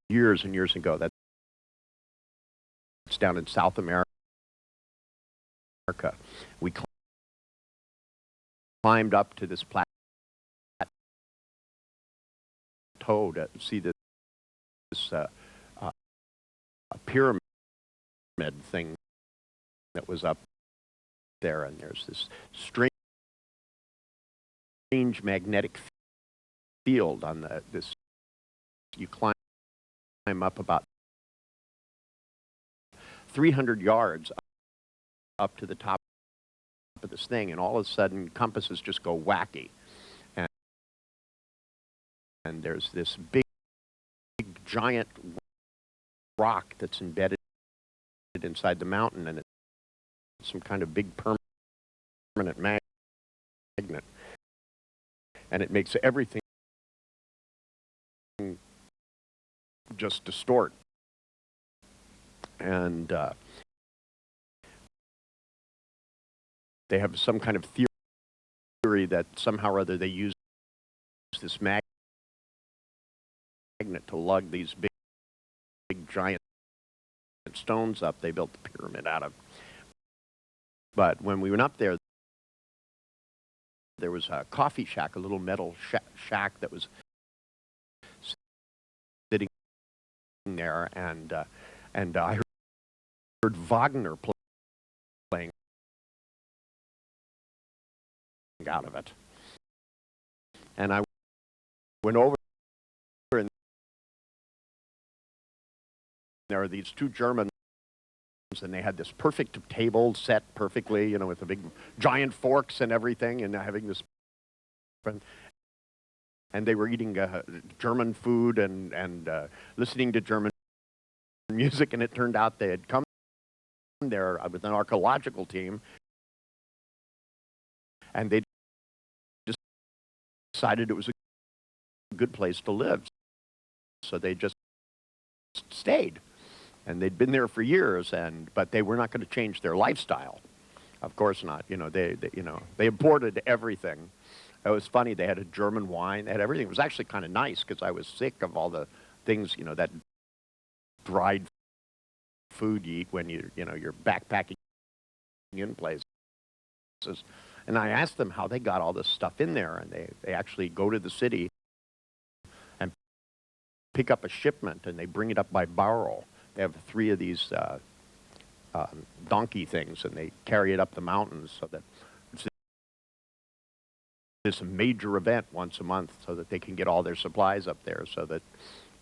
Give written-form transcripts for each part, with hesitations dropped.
years and years ago. That's down in South America. We climbed up to this plateau to see this pyramid thing that was up there, and there's this strange magnetic field on this. You climb up about 300 yards up to the top of this thing, and all of a sudden compasses just go wacky, and there's this big giant rock that's embedded inside the mountain, and it's some kind of big permanent magnet, and it makes everything just distort. And they have some kind of theory that somehow or other they use this magnet to lug these big giant stones up they built the pyramid out of. But when we went up there, there was a coffee shack, a little metal shack that was sitting there, and I heard Wagner playing out of it. And I went over, and there are these two Germans, and they had this perfect table set perfectly, you know, with the big giant forks and everything, and having this, and they were eating German food and listening to German music, and it turned out they had come there with an archaeological team, and they decided it was a good place to live, so they just stayed. And they'd been there for years, but they were not going to change their lifestyle. Of course not. You know, they imported everything. It was funny. They had a German wine. They had everything. It was actually kind of nice because I was sick of all the things, you know, that dried food you eat when you're backpacking in places. And I asked them how they got all this stuff in there, and they actually go to the city and pick up a shipment, and they bring it up by barrel. They have 3 of these donkey things, and they carry it up the mountains so that it's this major event once a month so that they can get all their supplies up there so that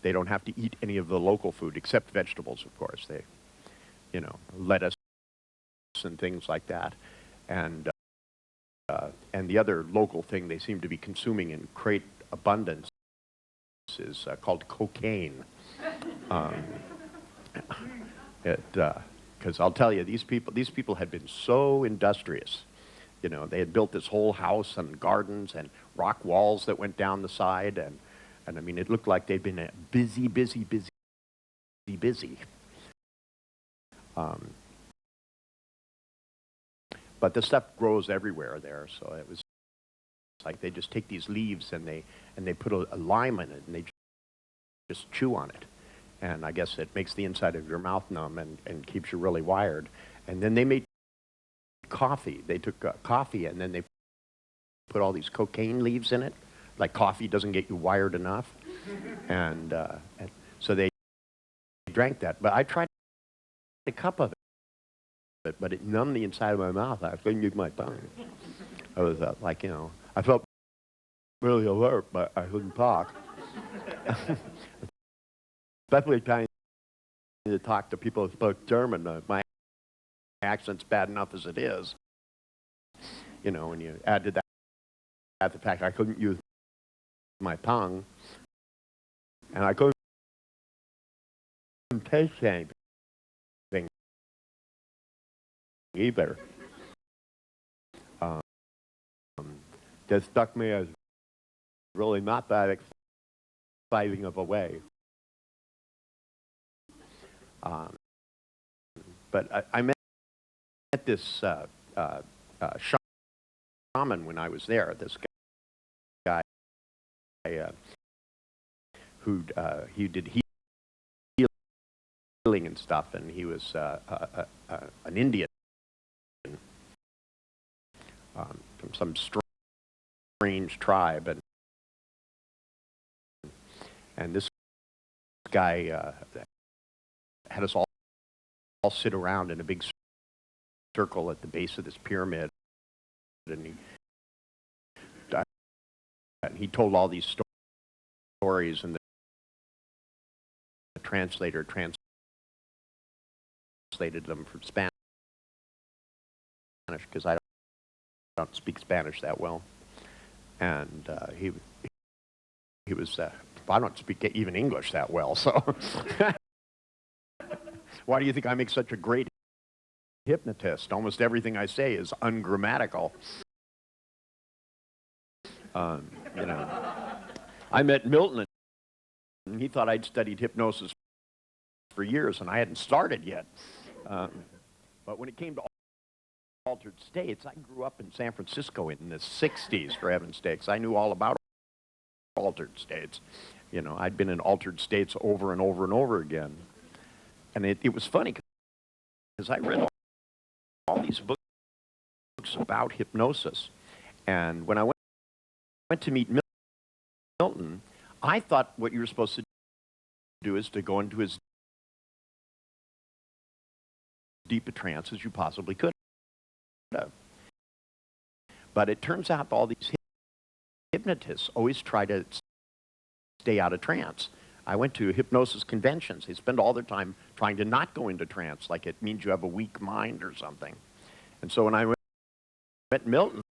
they don't have to eat any of the local food except vegetables, of course. They, you know, lettuce and things like that. And the other local thing they seem to be consuming in great abundance is called cocaine. Because I'll tell you, these people had been so industrious. You know, they had built this whole house and gardens and rock walls that went down the side, and I mean, it looked like they'd been busy. But the stuff grows everywhere there, so it was like they just take these leaves and they put a lime in it, and they just chew on it. And I guess it makes the inside of your mouth numb and keeps you really wired. And then they made coffee. They took coffee and then they put all these cocaine leaves in it. Like coffee doesn't get you wired enough. and so they drank that. But I tried a cup of it, but it numbed the inside of my mouth. I couldn't use my tongue. I was like, you know, I felt really alert, but I couldn't talk. Especially trying to talk to people who spoke German. My accent's bad enough as it is. You know, when you add to that the fact I couldn't use my tongue, and I couldn't taste anything either. That struck me as really not that exciting of a way. But I met this shaman when I was there, this guy he did healing and stuff, and he was an Indian from some strange tribe, and this guy had us all sit around in a big circle at the base of this pyramid, and he told all these stories, and the translator translated them from Spanish, because I don't speak Spanish that well, and he was I don't speak even English that well, so why do you think I make such a great hypnotist? Almost everything I say is ungrammatical. You know, I met Milton, and he thought I'd studied hypnosis for years, and I hadn't started yet. But when it came to altered states, I grew up in San Francisco in the 60s, for heaven's sakes. I knew all about altered states. You know, I'd been in altered states over and over and over again. And it was funny, because I read all these books about hypnosis. And when I went to meet Milton, I thought what you were supposed to do is to go into as deep a trance as you possibly could have. But it turns out all these hypnotists always try to stay out of trance. I went to hypnosis conventions. They spend all their time trying to not go into trance, like it means you have a weak mind or something. And so when I met Milton,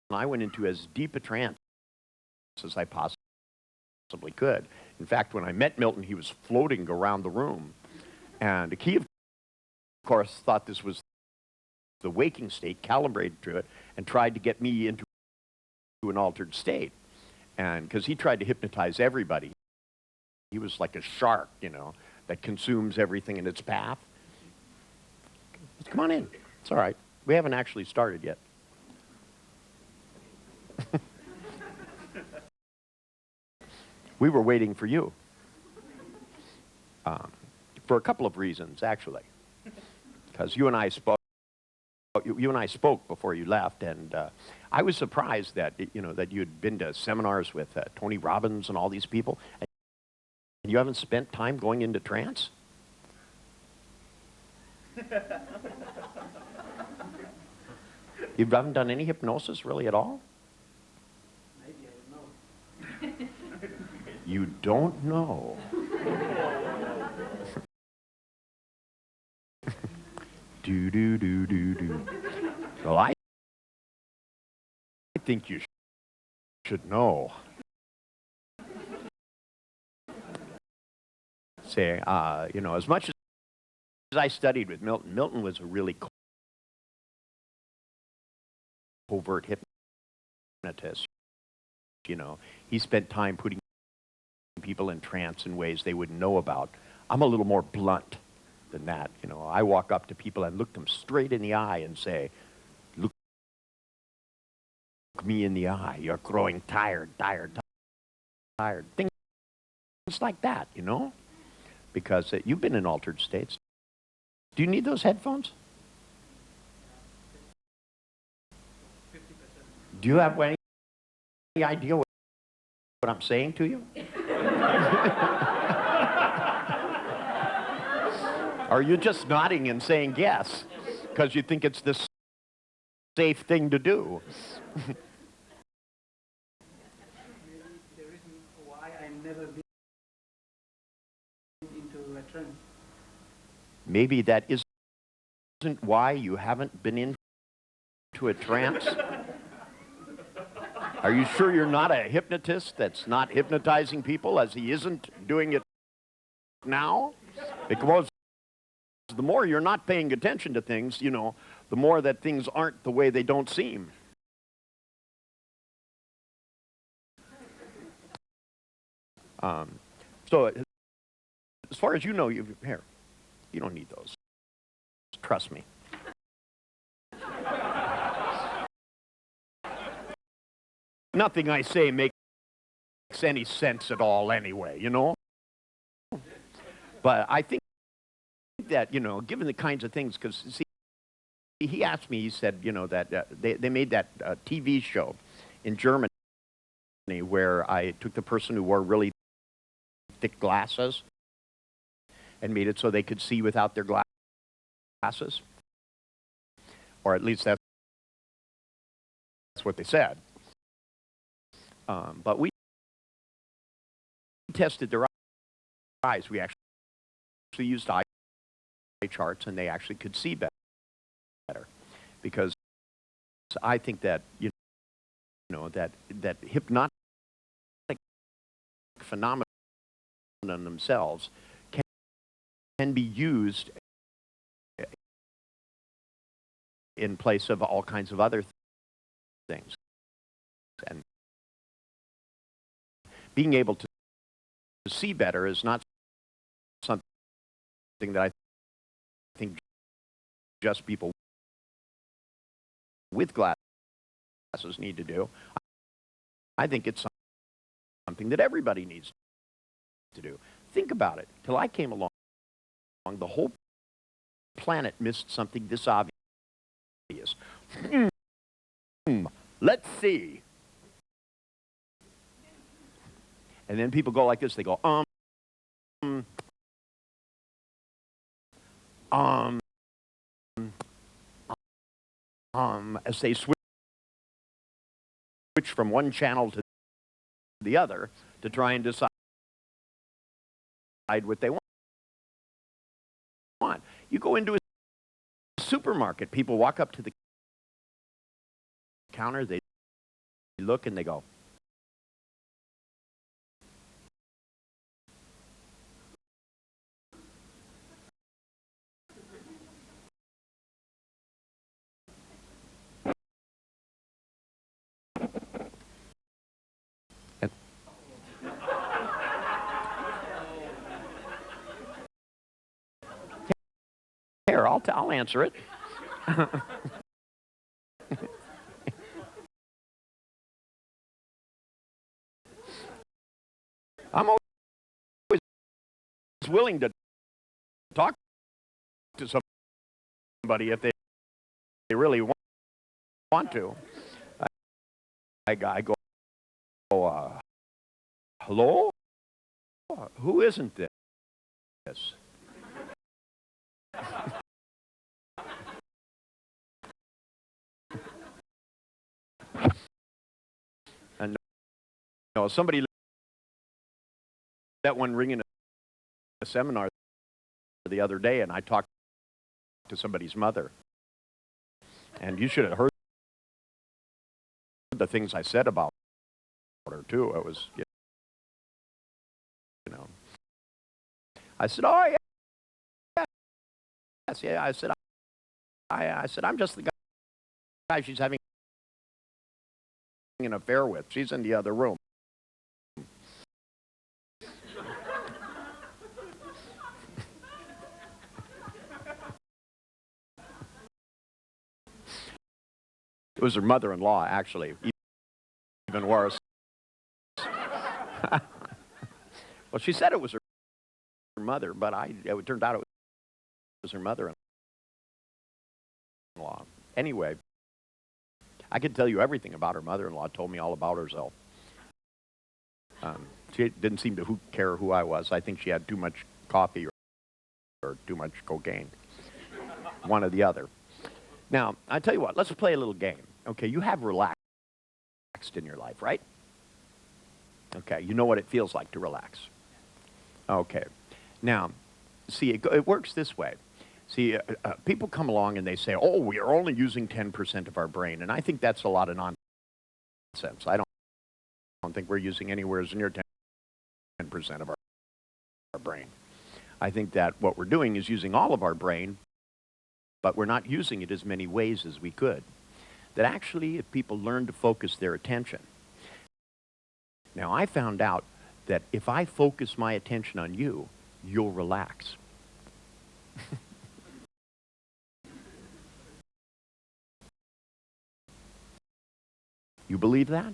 I went into as deep a trance as I possibly could. In fact, when I met Milton, he was floating around the room. And he, of course, thought this was the waking state, calibrated to it, and tried to get me into an altered state. And because he tried to hypnotize everybody. He was like a shark, you know, that consumes everything in its path. Come on in. It's all right. We haven't actually started yet. We were waiting for you. For a couple of reasons, actually. Because you and I spoke before you left, and I was surprised that that you had been to seminars with Tony Robbins and all these people, and you haven't spent time going into trance. You haven't done any hypnosis really at all? Maybe I don't know. You don't know. Do. Well, I think you should know. Say, as much as I studied with Milton, Milton was a really covert hypnotist. He spent time putting people in trance in ways they wouldn't know about. I'm a little more blunt than that. I walk up to people and look them straight in the eye and say, look me in the eye. You're growing tired. Things like that, because you've been in altered states. Do you need those headphones? 50%. Do you have any idea what I'm saying to you? Are you just nodding and saying yes because you think it's the safe thing to do? Maybe the reason why I've never been into a trance. Maybe that isn't why you haven't been into a trance? Are you sure you're not a hypnotist that's not hypnotizing people as he isn't doing it now? Because the more you're not paying attention to things, the more that things aren't the way they don't seem. So as far as you know, you don't need those. Trust me. Nothing I say makes any sense at all anyway, you know? But I think that, you know, given the kinds of things, because, see, he asked me, he said, you know, that they made that TV show in Germany where I took the person who wore really thick glasses and made it so they could see without their glasses. Or at least that's what they said. But we tested their eyes. We actually used eye charts, and they actually could see better. Because I think that, you know, that hypnotic phenomena themselves can be used in place of all kinds of other things. And being able to see better is not something that I think just people with glasses need to do. I think it's something that everybody needs to do. Think about it. Till I came along, the whole planet missed something this obvious. Let's see. And then people go like this. They go, as they switch from one channel to the other to try and decide what they want. You go into a supermarket, people walk up to the counter, they look and they go, here, I'll answer it. I'm always willing to talk to somebody if they really want to. I go, hello? Who isn't this? And you know, somebody let one ring in a seminar the other day, and I talked to somebody's mother. And you should have heard the things I said about her, too. It was, you know. I said, oh, yeah. Yes, yeah. I said, I'm just the guy she's having an affair with. She's in the other room. It was her mother-in-law, actually. Even worse. Well, she said it was her mother, but it turned out it was her mother-in-law. Anyway, I could tell you everything about her mother-in-law. Told me all about herself. She didn't seem to care who I was. I think she had too much coffee or too much cocaine. One or the other. Now, I tell you what, let's play a little game. Okay, you have relaxed in your life, right? Okay, you know what it feels like to relax. Okay. Now, see, it works this way. See, people come along and they say, oh, we are only using 10% of our brain. And I think that's a lot of nonsense. I don't think we're using anywhere near 10% of our brain. I think that what we're doing is using all of our brain, but we're not using it as many ways as we could. That actually, if people learn to focus their attention. Now, I found out that if I focus my attention on you, you'll relax. You believe that?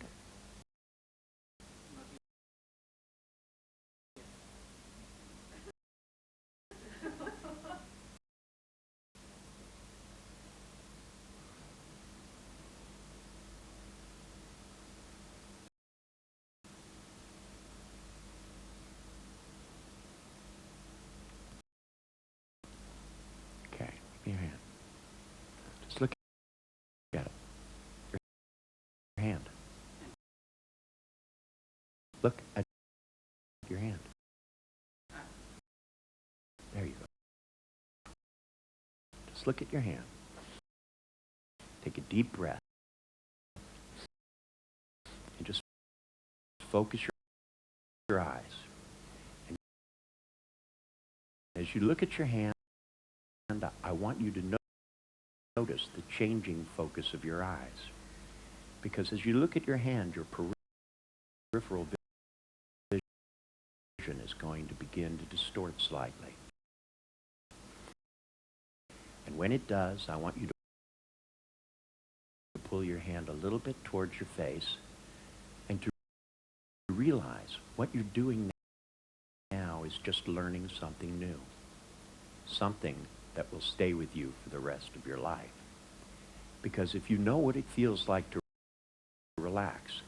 Look at your hand. There you go. Just look at your hand. Take a deep breath. And just focus your eyes. And as you look at your hand, I want you to notice the changing focus of your eyes. Because as you look at your hand, your peripheral vision is going to begin to distort slightly. And when it does, I want you to pull your hand a little bit towards your face and to realize what you're doing now is just learning something new. Something that will stay with you for the rest of your life. Because if you know what it feels like to relax,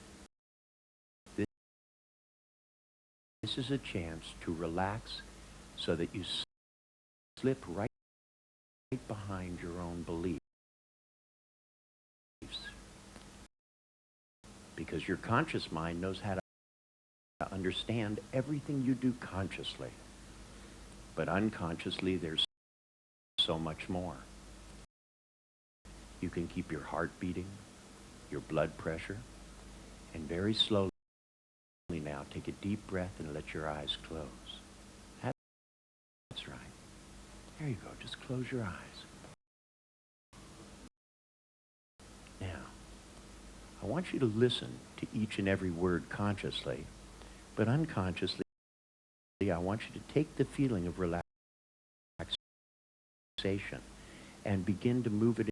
this is a chance to relax so that you slip right behind your own beliefs. Because your conscious mind knows how to understand everything you do consciously. But unconsciously, there's so much more. You can keep your heart beating, your blood pressure, and very slowly now take a deep breath and let your eyes close. That's right. There you go. Just close your eyes. Now, I want you to listen to each and every word consciously, but unconsciously, I want you to take the feeling of relaxation and begin to move it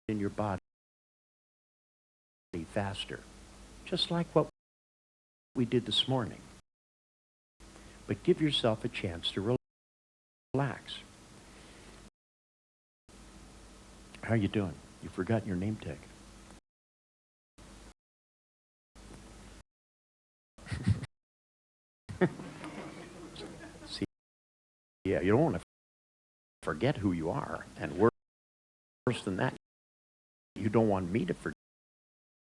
in your body faster, just like what we did this morning. But give yourself a chance to relax. How are you doing? You've forgotten your name tag. See, yeah, you don't want to forget who you are. And worse than that, you don't want me to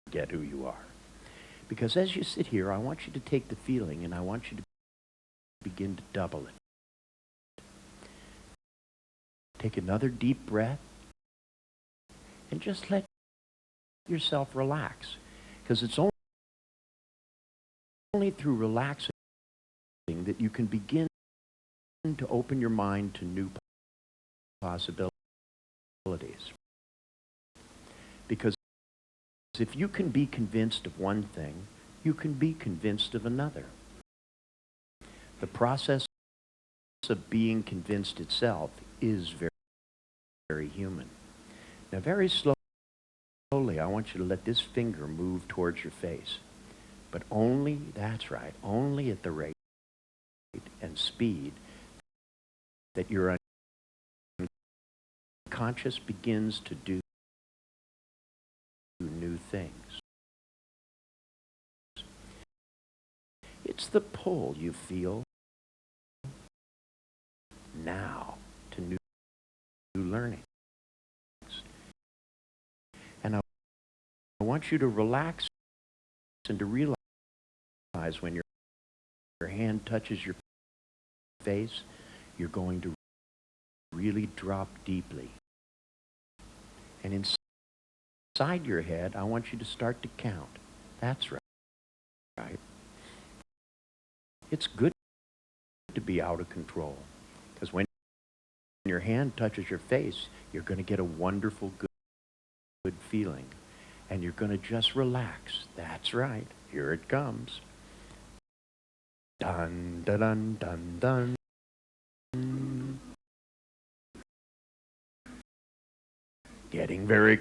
forget who you are. Because as you sit here, I want you to take the feeling and I want you to begin to double it. Take another deep breath and just let yourself relax. Because it's only through relaxing that you can begin to open your mind to new possibilities. Because if you can be convinced of one thing, you can be convinced of another. The process of being convinced itself is very, very human. Now, very slowly, I want you to let this finger move towards your face. But only, that's right, only at the rate and speed that your unconscious begins to do new things. It's the pull you feel now to new learnings. And I want you to relax and to realize when your hand touches your face, you're going to really drop deeply. And inside your head, I want you to start to count. That's right. It's good to be out of control. Because when your hand touches your face, you're going to get a wonderful, good feeling. And you're going to just relax. That's right. Here it comes. Dun, dun, dun, dun, dun. Getting very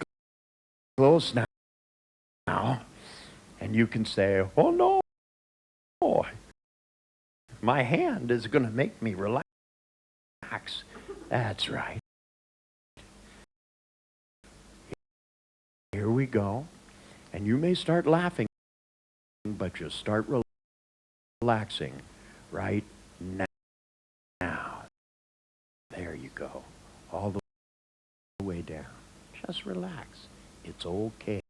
close now. And you can say, oh no, my hand is going to make me relax. That's right. Here we go. And you may start laughing, but just start relaxing right now. There you go. All the way down. Just relax. It's okay.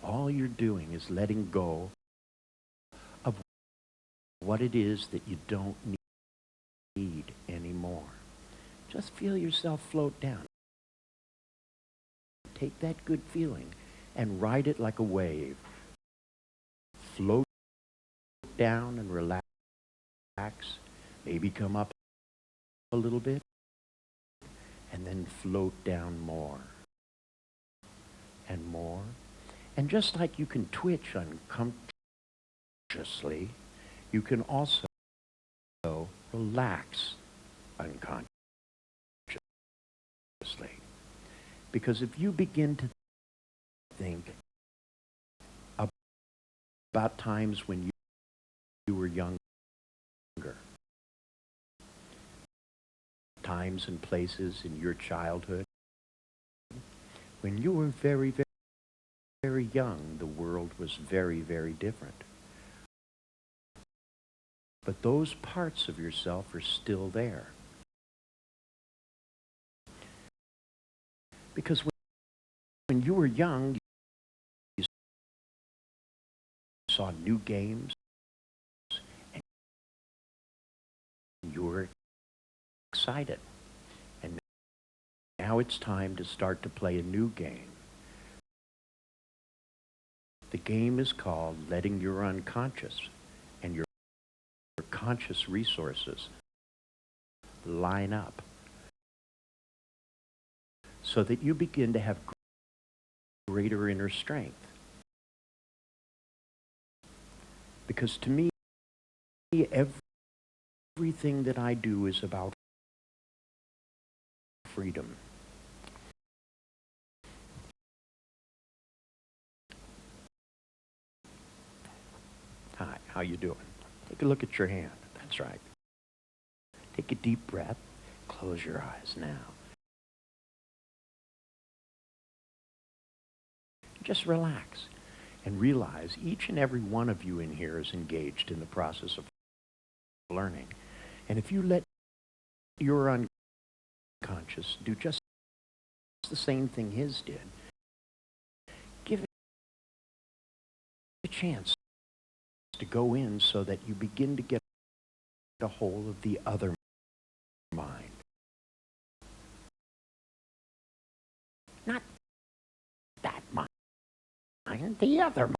all you're doing is letting go of what it is that you don't need anymore. Just feel yourself float down. Take that good feeling and ride it like a wave. Float down and relax. Maybe come up a little bit and then float down more and more. And just like you can twitch unconsciously, you can also relax unconsciously. Because if you begin to think about times when you were younger, times and places in your childhood, when you were very, very, very young, the world was very, very different. But those parts of yourself are still there. Because when you were young, you saw new games, and you were excited. And now it's time to start to play a new game. The game is called letting your unconscious and your conscious resources line up so that you begin to have greater inner strength. Because to me, everything that I do is about freedom. Hi, how you doing? Take a look at your hand. That's right. Take a deep breath. Close your eyes now. Just relax and realize each and every one of you in here is engaged in the process of learning. And if you let your unconscious do just the same thing his did, give it a chance to go in so that you begin to get a hold of the other mind. Not that mind, the other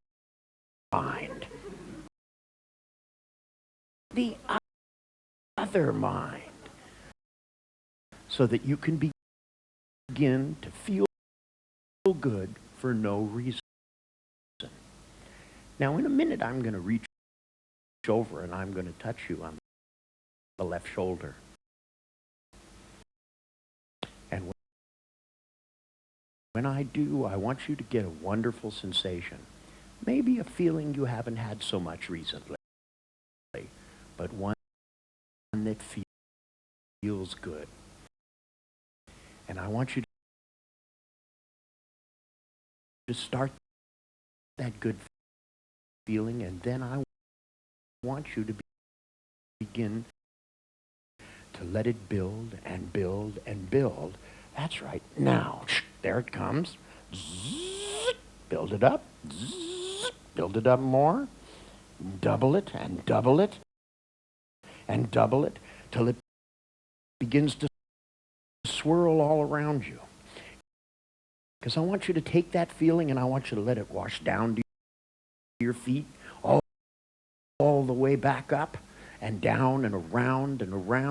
mind. The other mind. So that you can begin to feel good for no reason. Now, in a minute, I'm going to reach over and I'm going to touch you on the left shoulder. And when I do, I want you to get a wonderful sensation. Maybe a feeling you haven't had so much recently, but one that feels good. And I want you to start that good feeling, and then I want you to begin to let it build and build and build. That's right. Now, there it comes. Zzz, build it up. Zzz, build it up more. Double it and double it and double it till it begins to swirl all around you. Because I want you to take that feeling and I want you to let it wash down to your feet, all the way back up and down and around and around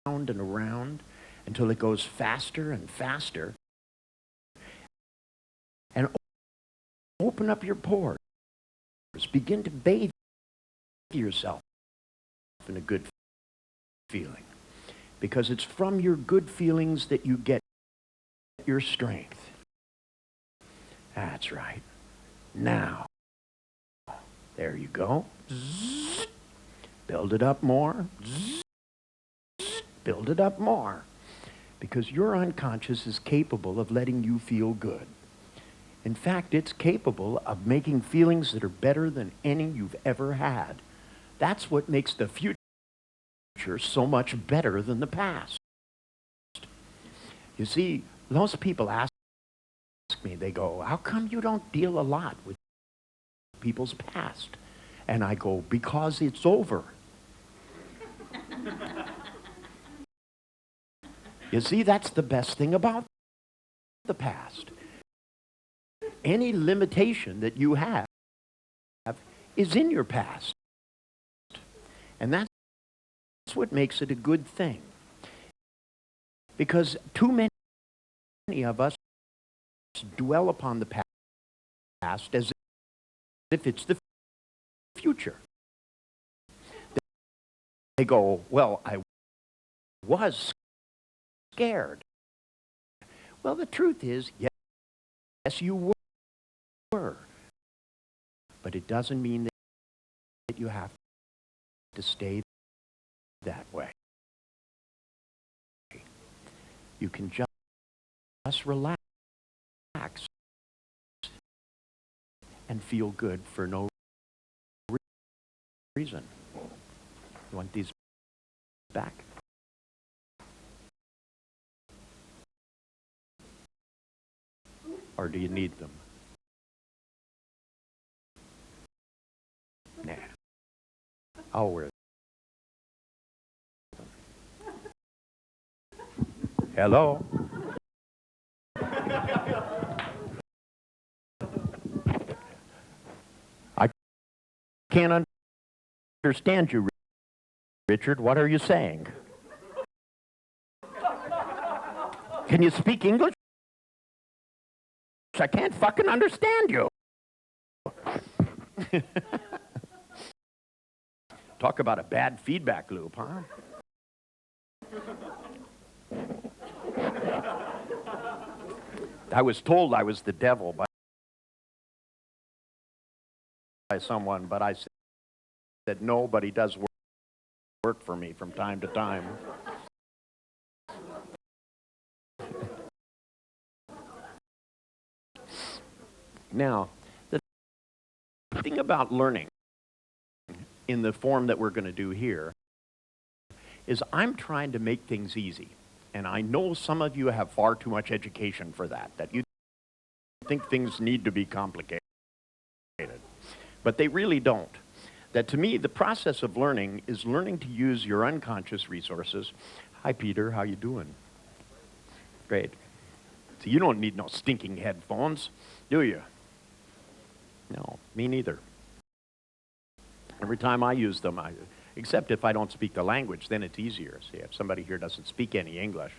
and around until it goes faster and faster. And open up your pores. Begin to bathe yourself in a good feeling. Because it's from your good feelings that you get your strength. That's right. Now, there you go. Zzz. Build it up more. Zzz. Build it up more. Because your unconscious is capable of letting you feel good. In fact, it's capable of making feelings that are better than any you've ever had. That's what makes the future so much better than the past. You see, most people ask me, they go, how come you don't deal a lot with people's past? And I go, because it's over. You see, that's the best thing about the past. Any limitation that you have is in your past. And that's what makes it a good thing. Because too many of us dwell upon the past as if it's the future. They go, well, I was scared. Well, the truth is, yes, you were. But it doesn't mean that you have to stay that way. You can just relax and feel good for no reason. You want these back? Or do you need them? Nah. I'll wear them. Hello? I can't understand you, Richard. What are you saying? Can you speak English? I can't fucking understand you. Talk about a bad feedback loop, huh? I was told I was the devil by someone, but I said no, but he does work for me from time to time. Now, the thing about learning in the form that we're going to do here is I'm trying to make things easy. And I know some of you have far too much education for that you think things need to be complicated. But they really don't. That to me, the process of learning is learning to use your unconscious resources. Hi, Peter, how you doing? Great. So you don't need no stinking headphones, do you? No, me neither. Every time I use them, except if I don't speak the language, then it's easier. See, if somebody here doesn't speak any English,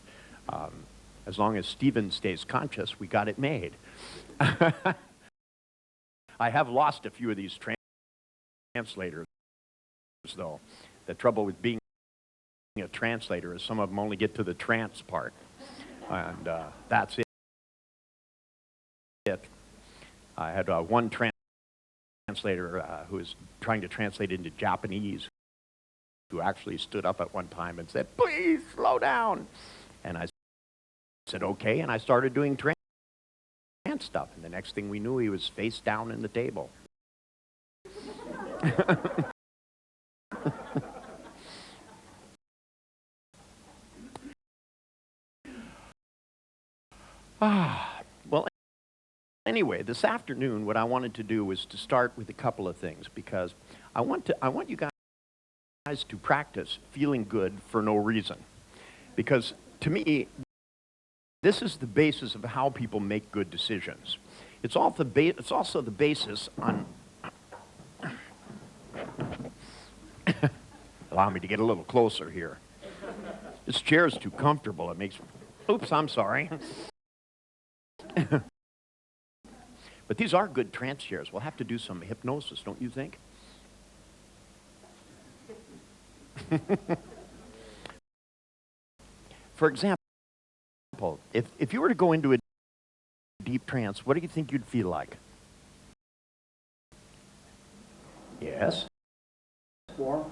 as long as Stephen stays conscious, we got it made. I have lost a few of these translators, though. The trouble with being a translator is some of them only get to the trance part, and that's it. I had one translator who was trying to translate into Japanese, who actually stood up at one time and said, "Please slow down." And I said, "Okay," and I started doing trance stuff. And the next thing we knew, he was face down in the table. Well, anyway, this afternoon, what I wanted to do was to start with a couple of things, because I want you guys to practice feeling good for no reason. Because to me, this is the basis of how people make good decisions. It's also the basis on... Allow me to get a little closer here. This chair is too comfortable. It makes... Oops, I'm sorry. But these are good trance chairs. We'll have to do some hypnosis, don't you think? For example, if you were to go into a deep trance, what do you think you'd feel like? Yes? Warm.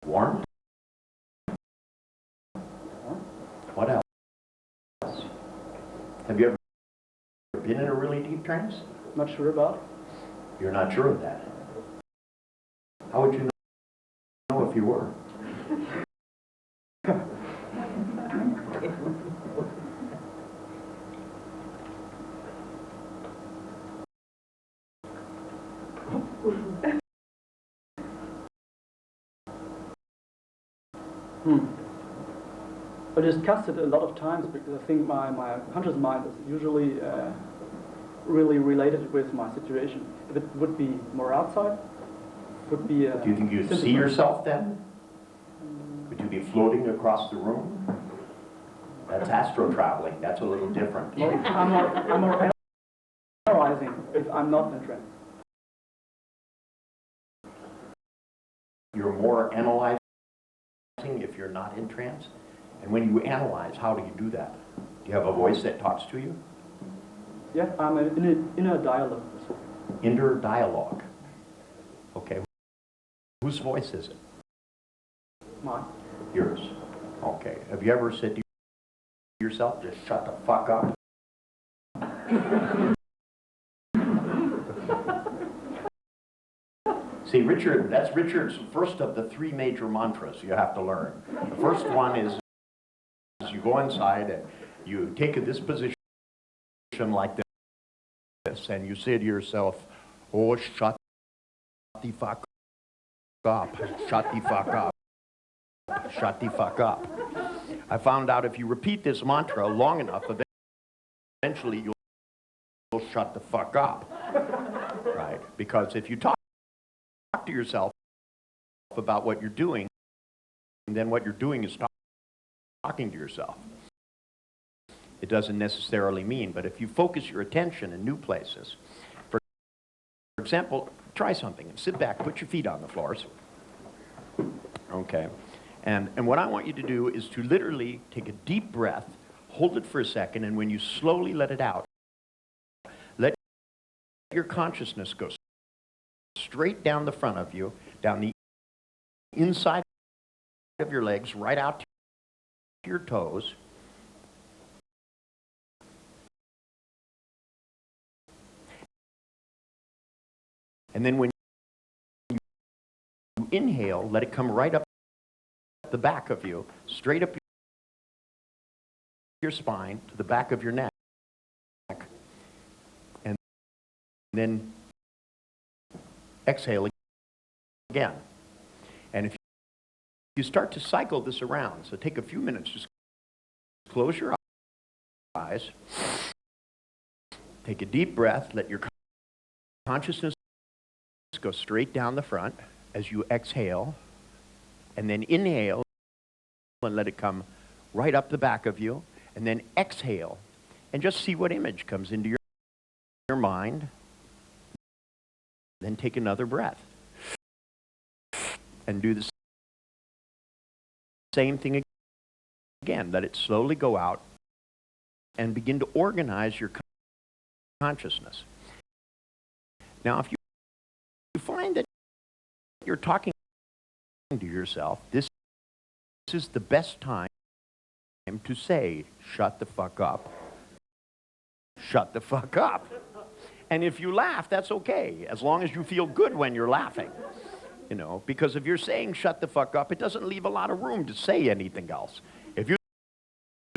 Warm? What else? Have you ever been in a really deep trance? Not sure about. You're not sure of that. How would you know if you were? I discussed it a lot of times because I think my conscious mind is usually really related with my situation. If it would be more outside, it would be... Do you think you'd see yourself then? Would you be floating across the room? That's astro traveling. That's a little different. Well, I'm more analyzing if I'm not in trance. You're more analyzing if you're not in trance? And when you analyze, how do you do that? Do you have a voice that talks to you? Yeah, I'm in a dialogue. Inner dialogue. Okay. Whose voice is it? Mine. Yours. Okay. Have you ever said to yourself, just shut the fuck up? See, Richard, that's Richard's first of the 3 major mantras you have to learn. The first one is you go inside and you take this position like this, and you say to yourself, oh, shut the fuck up, shut the fuck up, shut the fuck up. I found out if you repeat this mantra long enough, eventually you'll shut the fuck up, right? Because if you talk to yourself about what you're doing, then what you're doing is talking to yourself. It doesn't necessarily mean, but if you focus your attention in new places, for example, try something. Sit back, put your feet on the floors. Okay. And what I want you to do is to literally take a deep breath, hold it for a second, and when you slowly let it out, let your consciousness go straight down the front of you, down the inside of your legs, right out to your toes. And then when you inhale, let it come right up the back of you, straight up your spine, to the back of your neck. And then exhale again. And if you start to cycle this around, so take a few minutes, just close your eyes, take a deep breath, let your consciousness go straight down the front as you exhale, and then inhale and let it come right up the back of you, and then exhale and just see what image comes into your mind. Then take another breath and do the same thing again. Let it slowly go out and begin to organize your consciousness. Now, if you find that you're talking to yourself, this is the best time to say, shut the fuck up. Shut the fuck up. And if you laugh, that's okay, as long as you feel good when you're laughing. You know, because if you're saying shut the fuck up, it doesn't leave a lot of room to say anything else. If you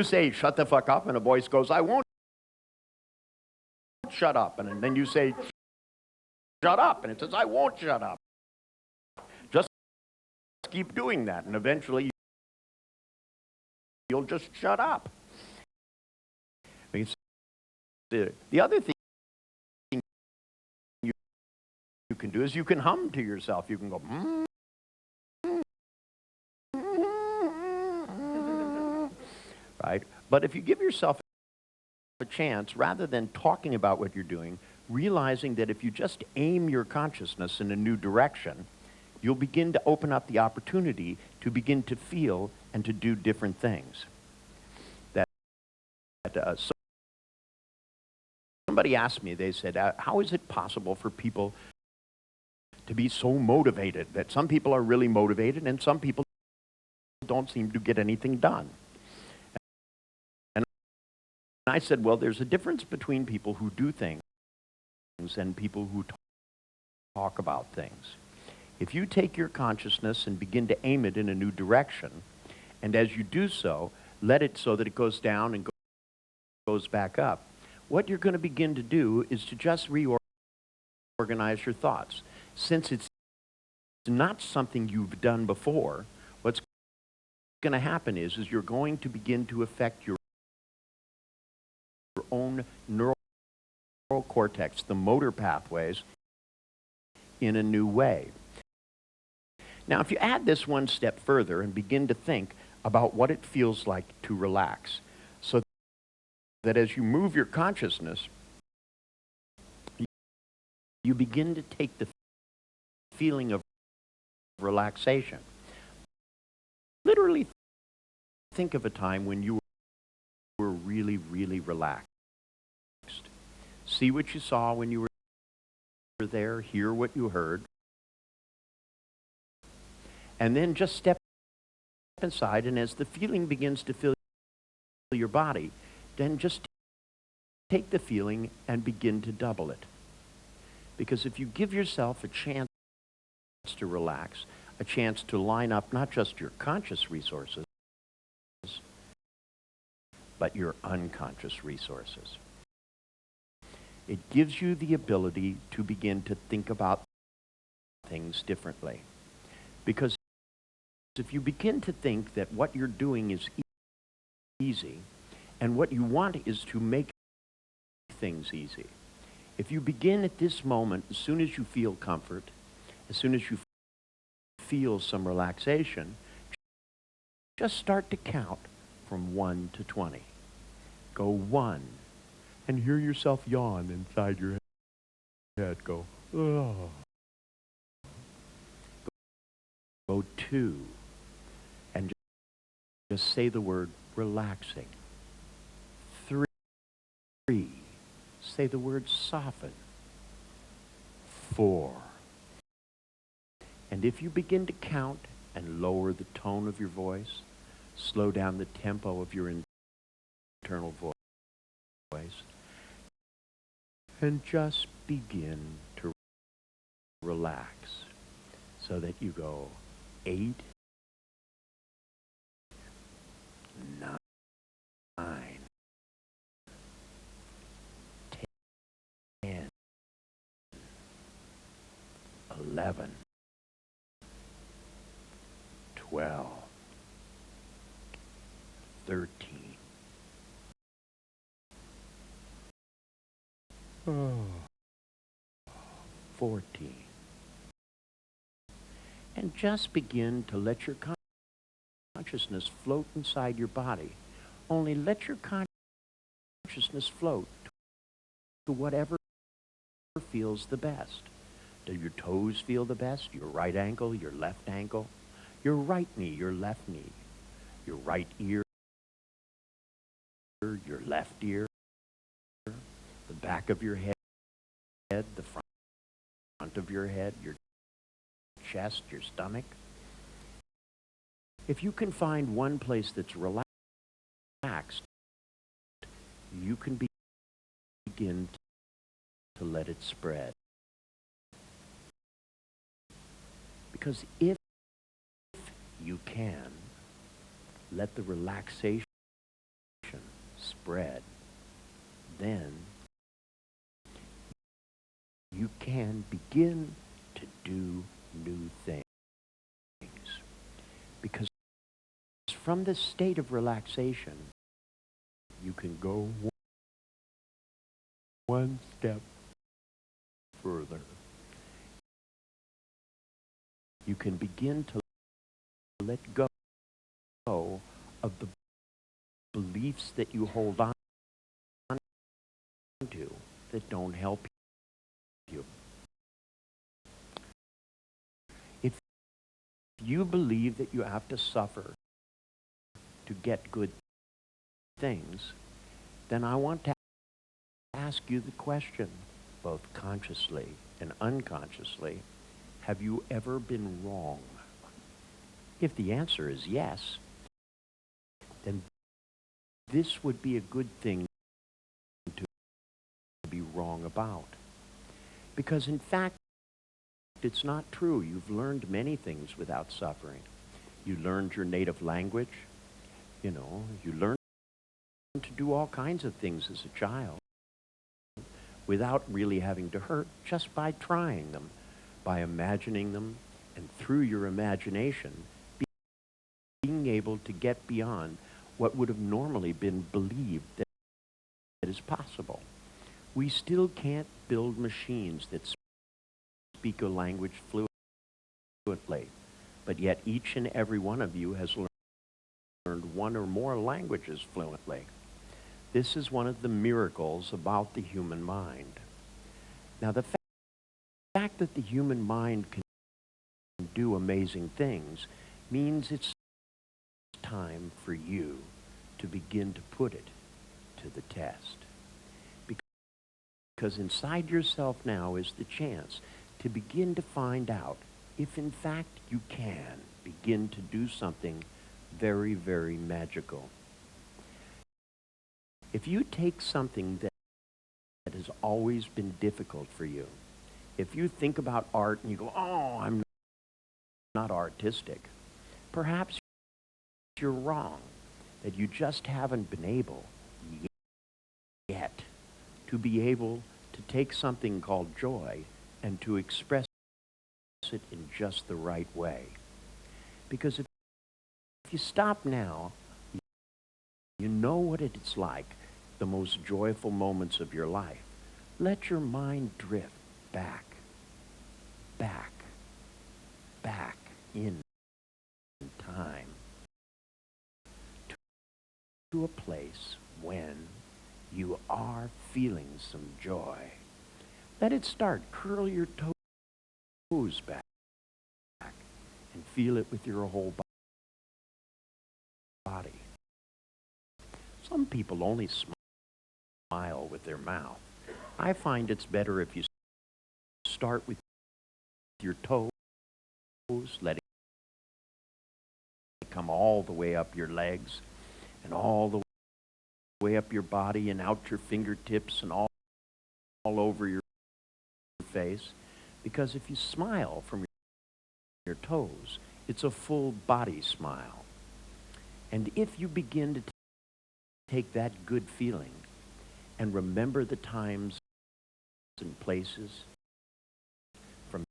say shut the fuck up and a voice goes, I won't shut up, and then you say shut up, and it says, I won't shut up. Just keep doing that, and eventually you'll just shut up. The other thing you can do is you can hum to yourself. You can go, right? But if you give yourself a chance, rather than talking about what you're doing, realizing that if you just aim your consciousness in a new direction, you'll begin to open up the opportunity to begin to feel and to do different things. Somebody asked me, they said, how is it possible for people to be so motivated, that some people are really motivated and some people don't seem to get anything done? And I said, well, there's a difference between people who do things and people who talk about things. If you take your consciousness and begin to aim it in a new direction, and as you do so, let it so that it goes down and goes back up, what you're going to begin to do is to just reorganize your thoughts. Since it's not something you've done before, what's going to happen is you're going to begin to affect your own neural cortex, the motor pathways, in a new way. Now, if you add this one step further and begin to think about what it feels like to relax, so that as you move your consciousness, you begin to take the feeling of relaxation. Literally think of a time when you were really, really relaxed. See what you saw when you were there, hear what you heard, and then just step inside, and as the feeling begins to fill your body, then just take the feeling and begin to double it. Because if you give yourself a chance to relax, a chance to line up not just your conscious resources, but your unconscious resources, it gives you the ability to begin to think about things differently. Because if you begin to think that what you're doing is easy, and what you want is to make things easy, if you begin at this moment, as soon as you feel comfort, as soon as you feel some relaxation, just start to count from 1 to 20. Go 1, and hear yourself yawn inside your head. Go, oh. Go 2, and just say the word relaxing. 3, say the word soften. 4. And if you begin to count and lower the tone of your voice, slow down the tempo of your internal voice, and just begin to relax so that you go 8, 9, 10, 11, 12, 13, 14. And just begin to let your consciousness float inside your body. Only let your consciousness float to whatever feels the best. Do your toes feel the best? Your right ankle, your left ankle, your right knee, your left knee, your right ear, your left ear, the back of your head, the front of your head, your chest, your stomach. If you can find one place that's relaxed, you can begin to let it spread. Because if you can let the relaxation spread, then you can begin to do new things. Because from this state of relaxation, you can go one step further. You can begin to let go of the beliefs that you hold on to that don't help you. If you believe that you have to suffer to get good things, then I want to ask you the question, both consciously and unconsciously, have you ever been wrong? If the answer is yes, then this would be a good thing to be wrong about. Because in fact, it's not true. You've learned many things without suffering. You learned your native language. You learned to do all kinds of things as a child without really having to hurt, just by trying them, by imagining them, and through your imagination, being able to get beyond what would have normally been believed that is possible. We still can't build machines that speak a language fluently, but yet each and every one of you has learned one or more languages fluently. This is one of the miracles about the human mind. Now, the fact that the human mind can do amazing things means it's time for you to begin to put it to the test. Because inside yourself now is the chance to begin to find out if in fact you can begin to do something very, very magical. If you take something that has always been difficult for you, if you think about art and you go, oh, I'm not artistic, perhaps you're wrong, that you just haven't been able yet to be able to take something called joy and to express it in just the right way. Because if you stop now, you know what it's like, the most joyful moments of your life. Let your mind drift back in time to a place when you are feeling some joy. Let it start. Curl your toes back and feel it with your whole body. Some people only smile with their mouth. I find it's better if you start with your toes, let it come all the way up your legs and all the way up your body and out your fingertips and all over your face. Because if you smile from your toes, it's a full body smile. And if you begin to take that good feeling and remember the times and places from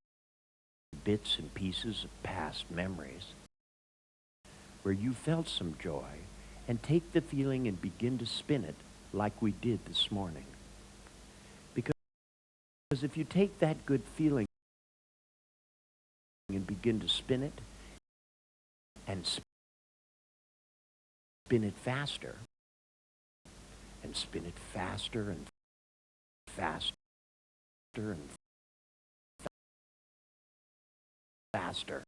bits and pieces of past memories where you felt some joy, and take the feeling and begin to spin it like we did this morning. Because if you take that good feeling and begin to spin it and spin it faster and spin it faster and faster and faster,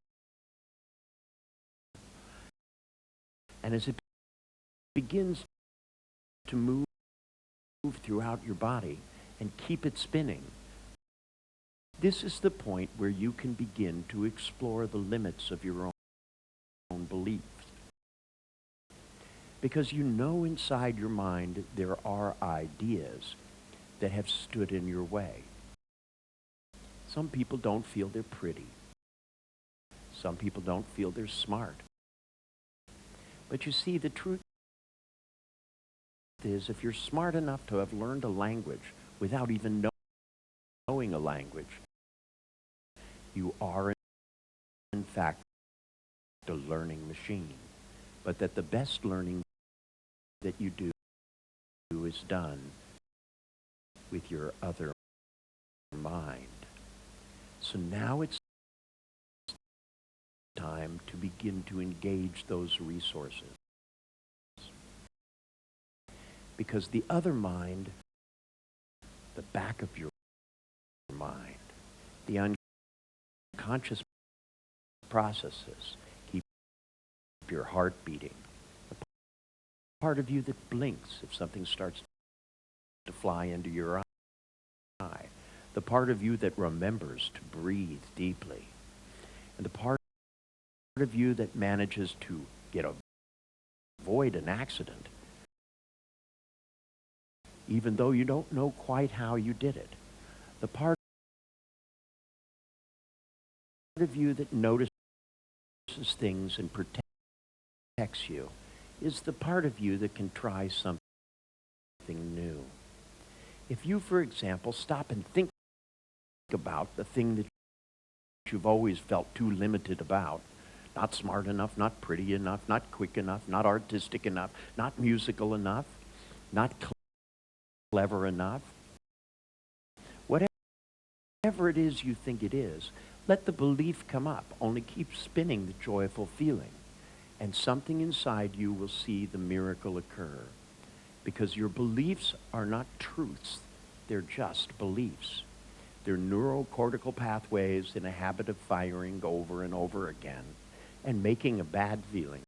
and as it begins to move throughout your body and keep it spinning, this is the point where you can begin to explore the limits of your own beliefs. Because you know inside your mind there are ideas that have stood in your way. Some people don't feel they're pretty. Some people don't feel they're smart. But you see, the truth is, if you're smart enough to have learned a language without even knowing a language, you are in fact a learning machine. But that the best learning that you do is done with your other mind. So now it's time to begin to engage those resources. Because the other mind, the back of your mind, the unconscious processes keep your heart beating. The part of you that blinks if something starts to fly into your eye. The part of you that remembers to breathe deeply. And the part of you that manages to avoid an accident, even though you don't know quite how you did it. The part of you that notices things and protects you is the part of you that can try something new. If you, for example, stop and think about the thing that you've always felt too limited about, Not smart enough, not pretty enough, not quick enough, not artistic enough, not musical enough, not clever enough. Whatever it is you think it is, let the belief come up. Only keep spinning the joyful feeling, and something inside you will see the miracle occur. Because your beliefs are not truths, they're just beliefs. They're neurocortical pathways in a habit of firing over and over again and making a bad feeling.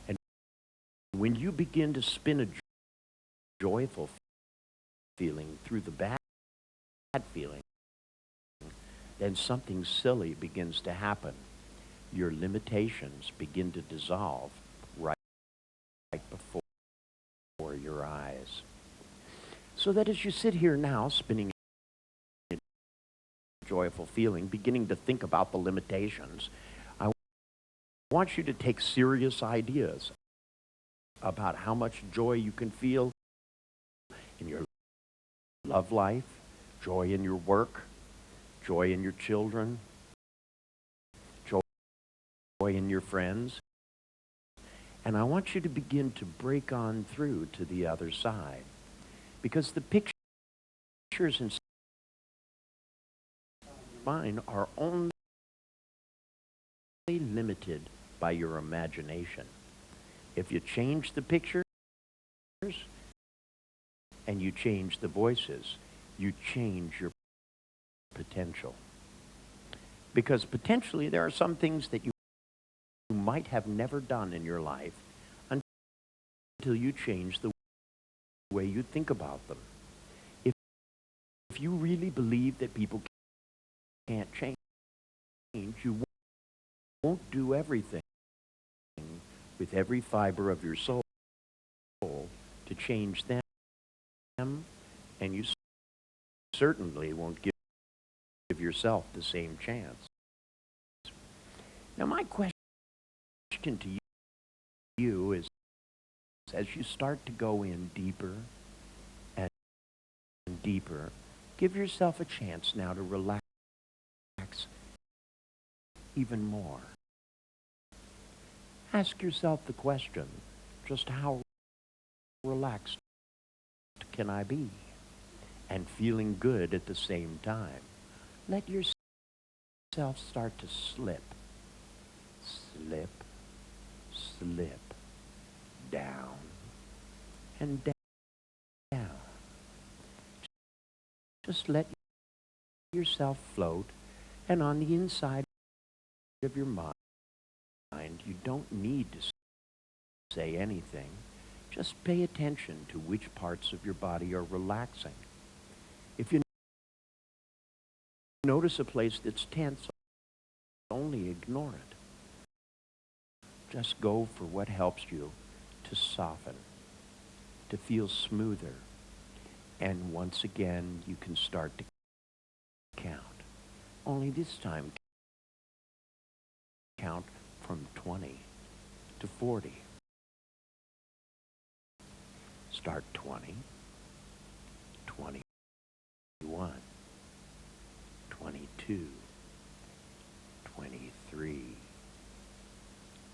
And when you begin to spin a joyful feeling through the bad feeling, then something silly begins to happen. Your limitations begin to dissolve right before your eyes. So that as you sit here now, spinning a joyful feeling, beginning to think about the limitations, I want you to take serious ideas about how much joy you can feel in your love life, joy in your work, joy in your children, joy in your friends. And I want you to begin to break on through to the other side. Because the pictures in mind are only limited by your imagination. If you change the pictures and you change the voices, you change your potential. Because potentially there are some things that you might have never done in your life until you change the way you think about them. If you really believe that people can't change, you won't do everything with every fiber of your soul to change them, and you certainly won't give yourself the same chance. Now, my question to you is, as you start to go in deeper and deeper, give yourself a chance now to relax even more. Ask yourself the question, just how relaxed can I be? And feeling good at the same time. Let yourself start to slip, down and down. Just let yourself float, and on the inside of your mind, you don't need to say anything. Just pay attention to which parts of your body are relaxing. If you notice a place that's tense, only ignore it. Just go for what helps you to soften, to feel smoother. And once again, you can start to count. Only this time, count from 20 to 40. Start 20, 21, 22, 23,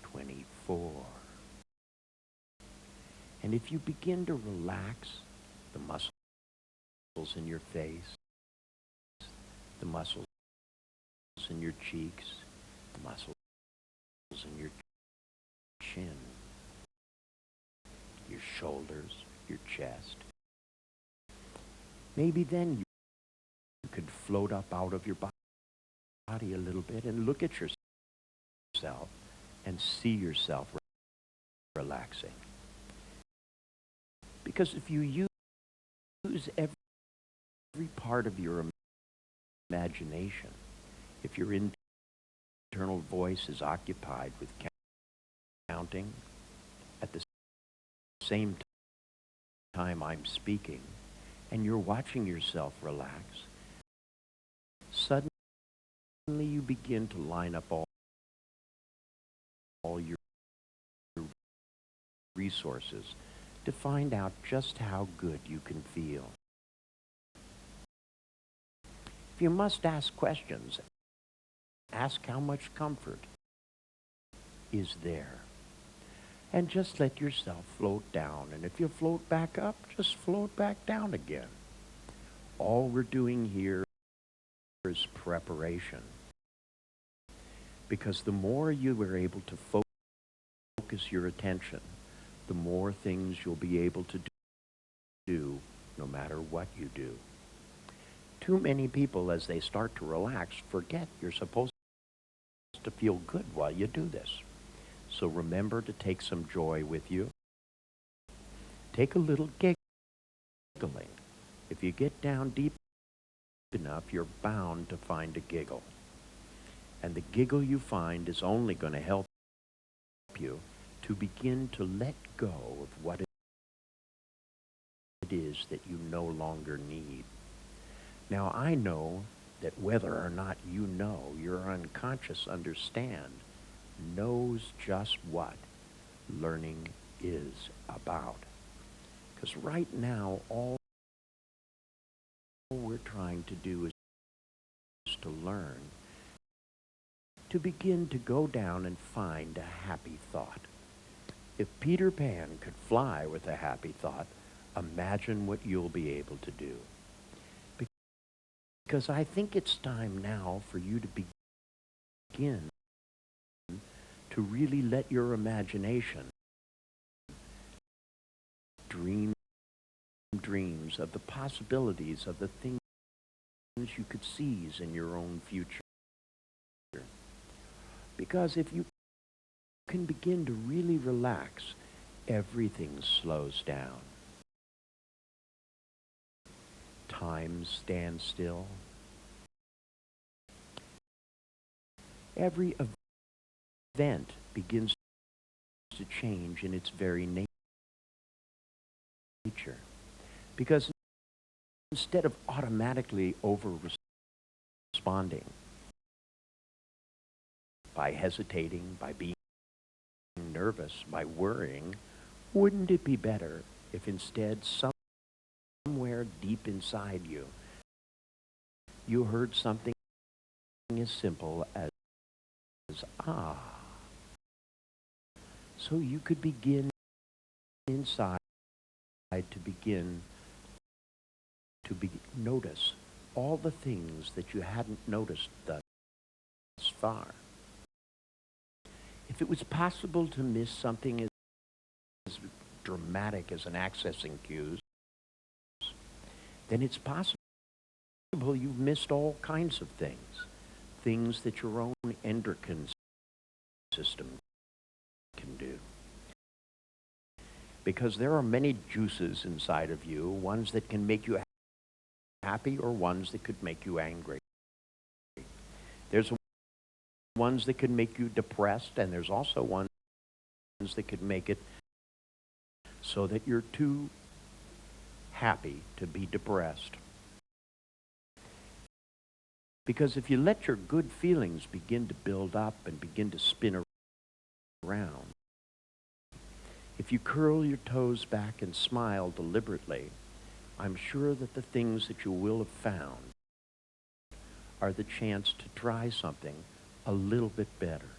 24. And if you begin to relax the muscles in your face, the muscles in your cheeks, the muscles in your chin, your shoulders, your chest, maybe then you could float up out of your body a little bit and look at yourself and see yourself relaxing. Because if you use every part of your imagination, if your internal voice is occupied with counting at the same time I'm speaking, and you're watching yourself relax, suddenly you begin to line up all your resources to find out just how good you can feel. If you must ask questions, Ask how much comfort is there. And just let yourself float down. And if you float back up, just float back down again. All we're doing here is preparation. Because the more you are able to focus your attention, the more things you'll be able to do no matter what you do. Too many people, as they start to relax, forget you're supposed to feel good while you do this. So remember to take some joy with you. Take a little giggling. If you get down deep enough, you're bound to find a giggle. And the giggle you find is only going to help you to begin to let go of what it is that you no longer need. Now, I know that whether or not you know, your unconscious knows just what learning is about. Because right now, all we're trying to do is to learn, to begin to go down and find a happy thought. If Peter Pan could fly with a happy thought, imagine what you'll be able to do. Because I think it's time now for you to begin to really let your imagination dream dreams of the possibilities of the things you could seize in your own future. Because if you can begin to really relax, everything slows down. Time stands still. Every event begins to change in its very nature. Because instead of automatically over-responding, by hesitating, by being nervous, by worrying, wouldn't it be better if instead somewhere deep inside you, you heard something as simple as ah. So you could begin inside to begin to notice all the things that you hadn't noticed thus far. If it was possible to miss something as dramatic as an accessing cues, then it's possible you've missed all kinds of things that your own endocrine system can do. Because there are many juices inside of you, ones that can make you happy or ones that could make you angry. There's ones that can make you depressed, and there's also ones that could make it so that you're too happy to be depressed. Because if you let your good feelings begin to build up and begin to spin around, if you curl your toes back and smile deliberately, I'm sure that the things that you will have found are the chance to try something a little bit better.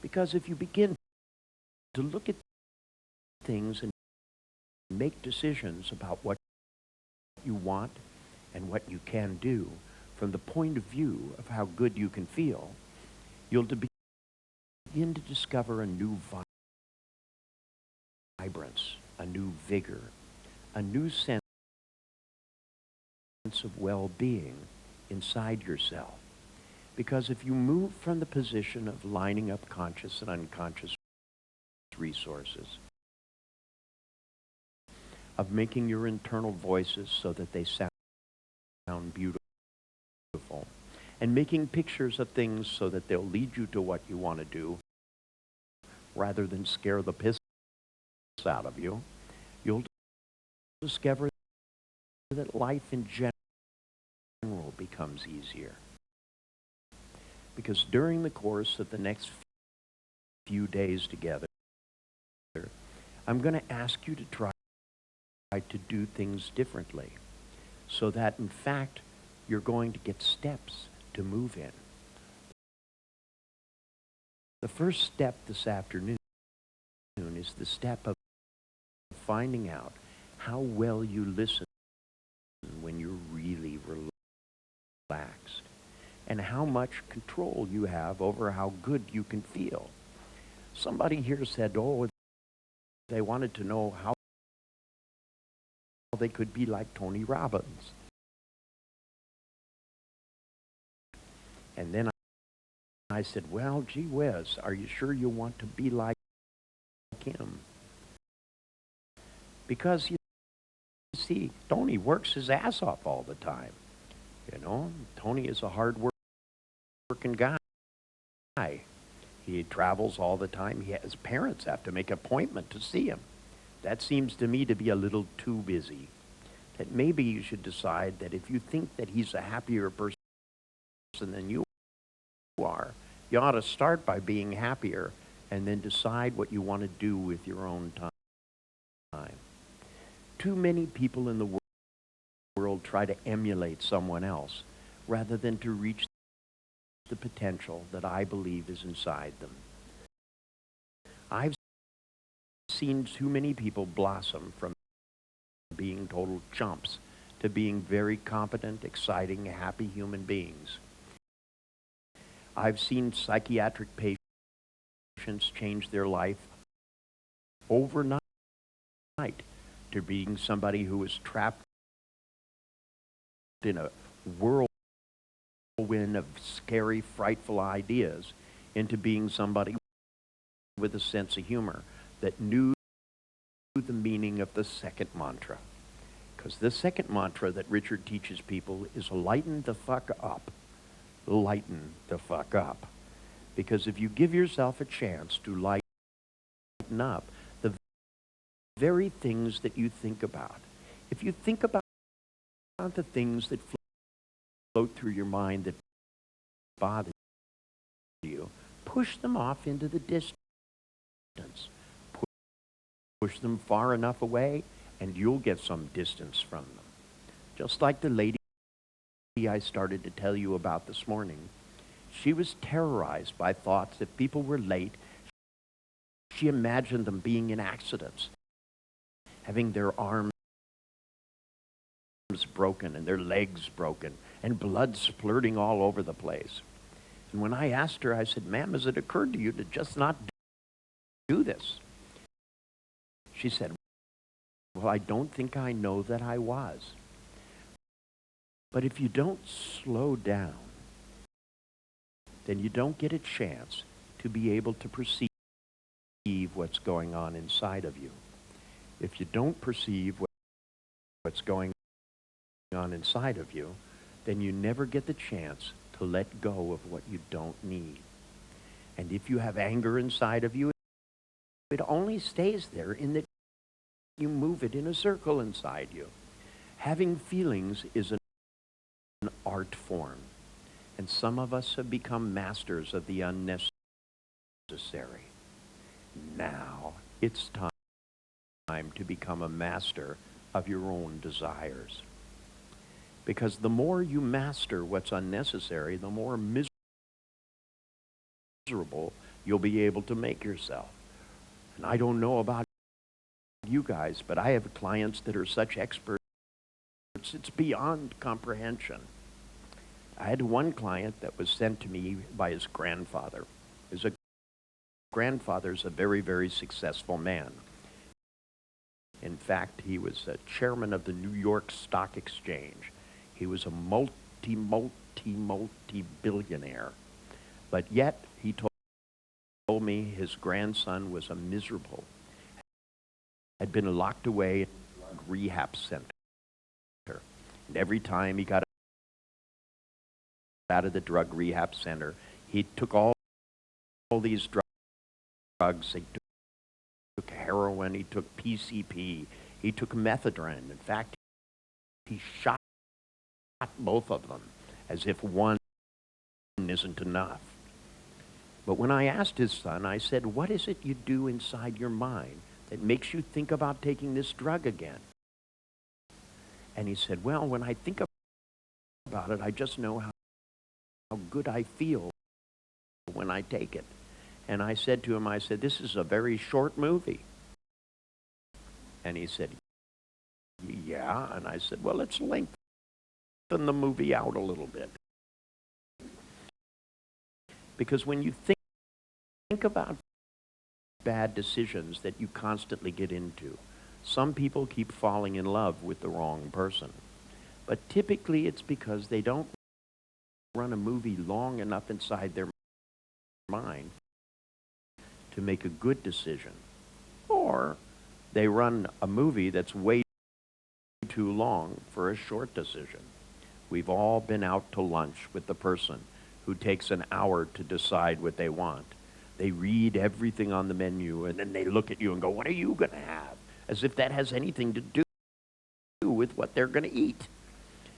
Because if you begin to look at things and make decisions about what you want and what you can do from the point of view of how good you can feel, you'll begin to discover a new vibrance, a new vigor, a new sense of well-being inside yourself. Because if you move from the position of lining up conscious and unconscious resources, of making your internal voices so that they sound beautiful, and making pictures of things so that they'll lead you to what you want to do, rather than scare the piss out of you, you'll discover that life in general becomes easier. Because during the course of the next few days together, I'm going to ask you to try to do things differently, so that in fact you're going to get steps to move in. The first step this afternoon is the step of finding out how well you listen when you're really relaxed, and how much control you have over how good you can feel. Somebody here said, oh, they wanted to know how they could be like Tony Robbins. And then I said, well, gee whiz, are you sure you want to be like him? Because you see, Tony works his ass off all the time. You know, Tony is a hard-working guy. He travels all the time. His parents have to make an appointment to see him. That seems to me to be a little too busy. That maybe you should decide that if you think that he's a happier person than you are, you ought to start by being happier and then decide what you want to do with your own time. Too many people in the world try to emulate someone else rather than to reach the potential that I believe is inside them. I've seen too many people blossom from being total chumps to being very competent, exciting, happy human beings. I've seen psychiatric patients change their life overnight to being somebody who was trapped in a whirlwind of scary, frightful ideas into being somebody with a sense of humor that knew the meaning of the second mantra. Because the second mantra that Richard teaches people is lighten the fuck up. Lighten the fuck up. Because if you give yourself a chance to lighten up, the very things that you think about, if you think about the things that float through your mind that bother you, push them off into the distance. Push them far enough away, and you'll get some distance from them. Just like the lady I started to tell you about this morning. She was terrorized by thoughts that people were late. She imagined them being in accidents, having their arms broken and their legs broken, and blood splurting all over the place. And when I asked her, I said, ma'am, has it occurred to you to just not do this? She said, well, I don't think I know that I was. But if you don't slow down, then you don't get a chance to be able to perceive what's going on inside of you. If you don't perceive what's going on inside of you, then you never get the chance to let go of what you don't need. And if you have anger inside of you, it only stays there in that you move it in a circle inside you. Having feelings is an art form. And some of us have become masters of the unnecessary. Now it's time to become a master of your own desires. Because the more you master what's unnecessary, the more miserable you'll be able to make yourself. And I don't know about you guys, but I have clients that are such experts, it's beyond comprehension. I had one client that was sent to me by his grandfather. His grandfather's a very, very successful man. In fact, he was a chairman of the New York Stock Exchange. He was a multi-billionaire. But yet, he told me his grandson was a miserable, had been locked away in a rehab center. And every time he got out of the drug rehab center, he took all these drugs. He took heroin, he took PCP, he took methadone. In fact, he shot both of them as if one isn't enough. But when I asked his son, I said, what is it you do inside your mind that makes you think about taking this drug again? And he said, well, when I think about it, I just know how good I feel when I take it. And I said to him, I said, this is a very short movie. And he said, yeah. And I said, well, let's lengthen the movie out a little bit. Because when you think about bad decisions that you constantly get into, some people keep falling in love with the wrong person. But typically it's because they don't run a movie long enough inside their mind to make a good decision. Or they run a movie that's way too long for a short decision. We've all been out to lunch with the person who takes an hour to decide what they want. They read everything on the menu and then they look at you and go, what are you going to have? As if that has anything to do with what they're going to eat.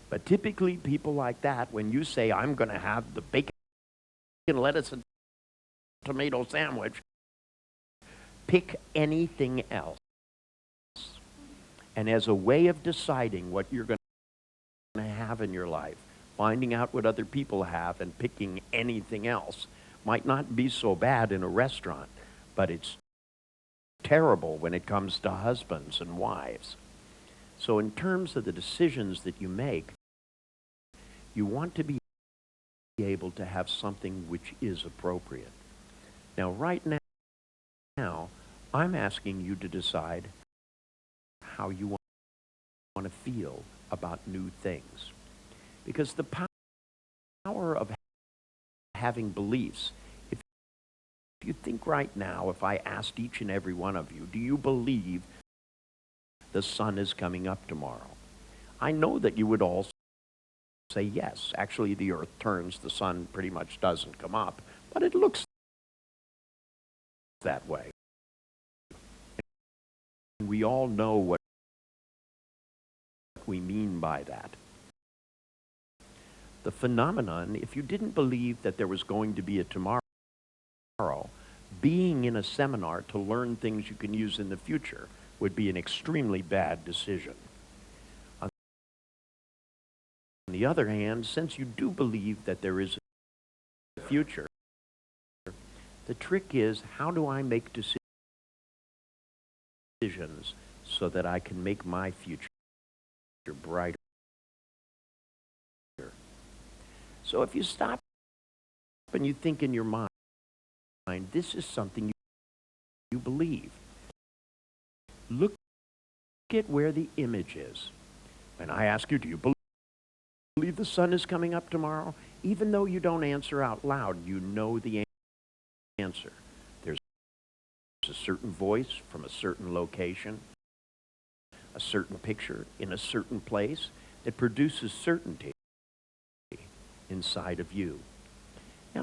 But typically people like that, when you say, I'm going to have the bacon, lettuce, and tomato sandwich, pick anything else. And as a way of deciding what you're going to have in your life, finding out what other people have and picking anything else might not be so bad in a restaurant, but it's terrible when it comes to husbands and wives. So in terms of the decisions that you make, you want to be able to have something which is appropriate. Now, right now, I'm asking you to decide how you want to feel about new things. Because the power of having beliefs, if you think right now, if I asked each and every one of you, do you believe the sun is coming up tomorrow? I know that you would all say yes. Actually, the earth turns, the sun pretty much doesn't come up, but it looks that way. And we all know what we mean by that. The phenomenon, if you didn't believe that there was going to be a tomorrow, being in a seminar to learn things you can use in the future would be an extremely bad decision. On the other hand, since you do believe that there is a future, the trick is, how do I make decisions so that I can make my future brighter? So if you stop and you think in your mind, this is something you believe. Look at where the image is. And I ask you, do you believe the sun is coming up tomorrow? Even though you don't answer out loud, you know the answer. There's a certain voice from a certain location, a certain picture in a certain place that produces certainty inside of you. Now,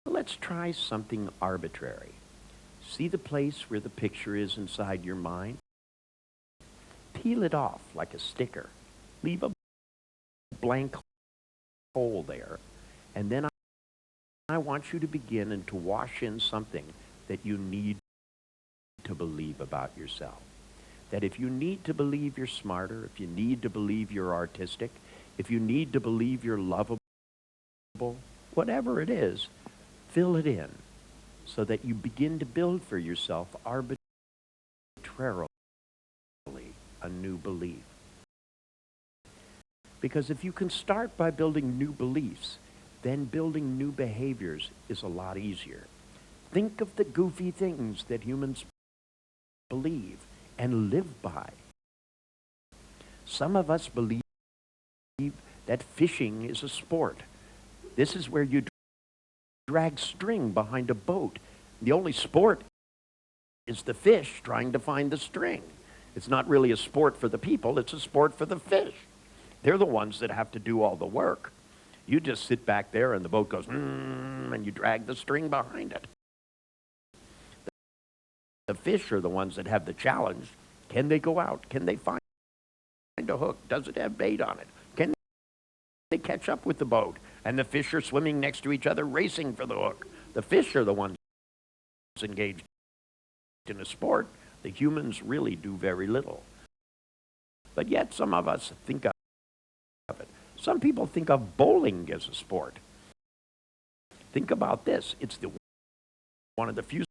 let's try something arbitrary. See the place where the picture is inside your mind? Peel it off like a sticker. Leave a blank hole there. And then I want you to begin and to wash in something that you need to believe about yourself. That if you need to believe you're smarter, if you need to believe you're artistic, if you need to believe you're lovable, whatever it is, fill it in so that you begin to build for yourself arbitrarily a new belief. Because if you can start by building new beliefs, then building new behaviors is a lot easier. Think of the goofy things that humans believe and live by. Some of us believe that fishing is a sport. This is where you drag string behind a boat. The only sport is the fish trying to find the string. It's not really a sport for the people, it's a sport for the fish. They're the ones that have to do all the work. You just sit back there and the boat goes, and you drag the string behind it. The fish are the ones that have the challenge. Can they go out? Can they find a hook? Does it have bait on it? Can they catch up with the boat? And the fish are swimming next to each other, racing for the hook. The fish are the ones engaged in a sport. The humans really do very little. But yet some of us think of it. Some people think of bowling as a sport. Think about this. It's the one of the few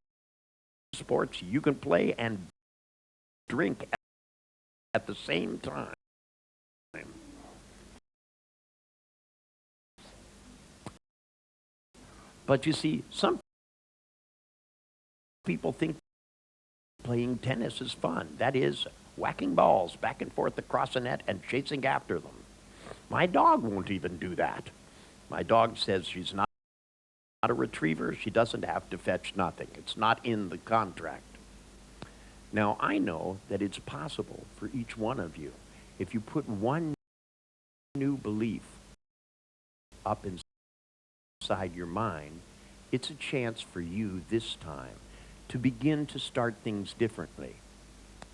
sports you can play and drink at the same time. But you see, some people think playing tennis is fun. That is, whacking balls back and forth across the net and chasing after them. My dog won't even do that. My dog says she's not a retriever. She doesn't have to fetch nothing. It's not in the contract. Now, I know that it's possible for each one of you, if you put one new belief up inside your mind, it's a chance for you this time to begin to start things differently.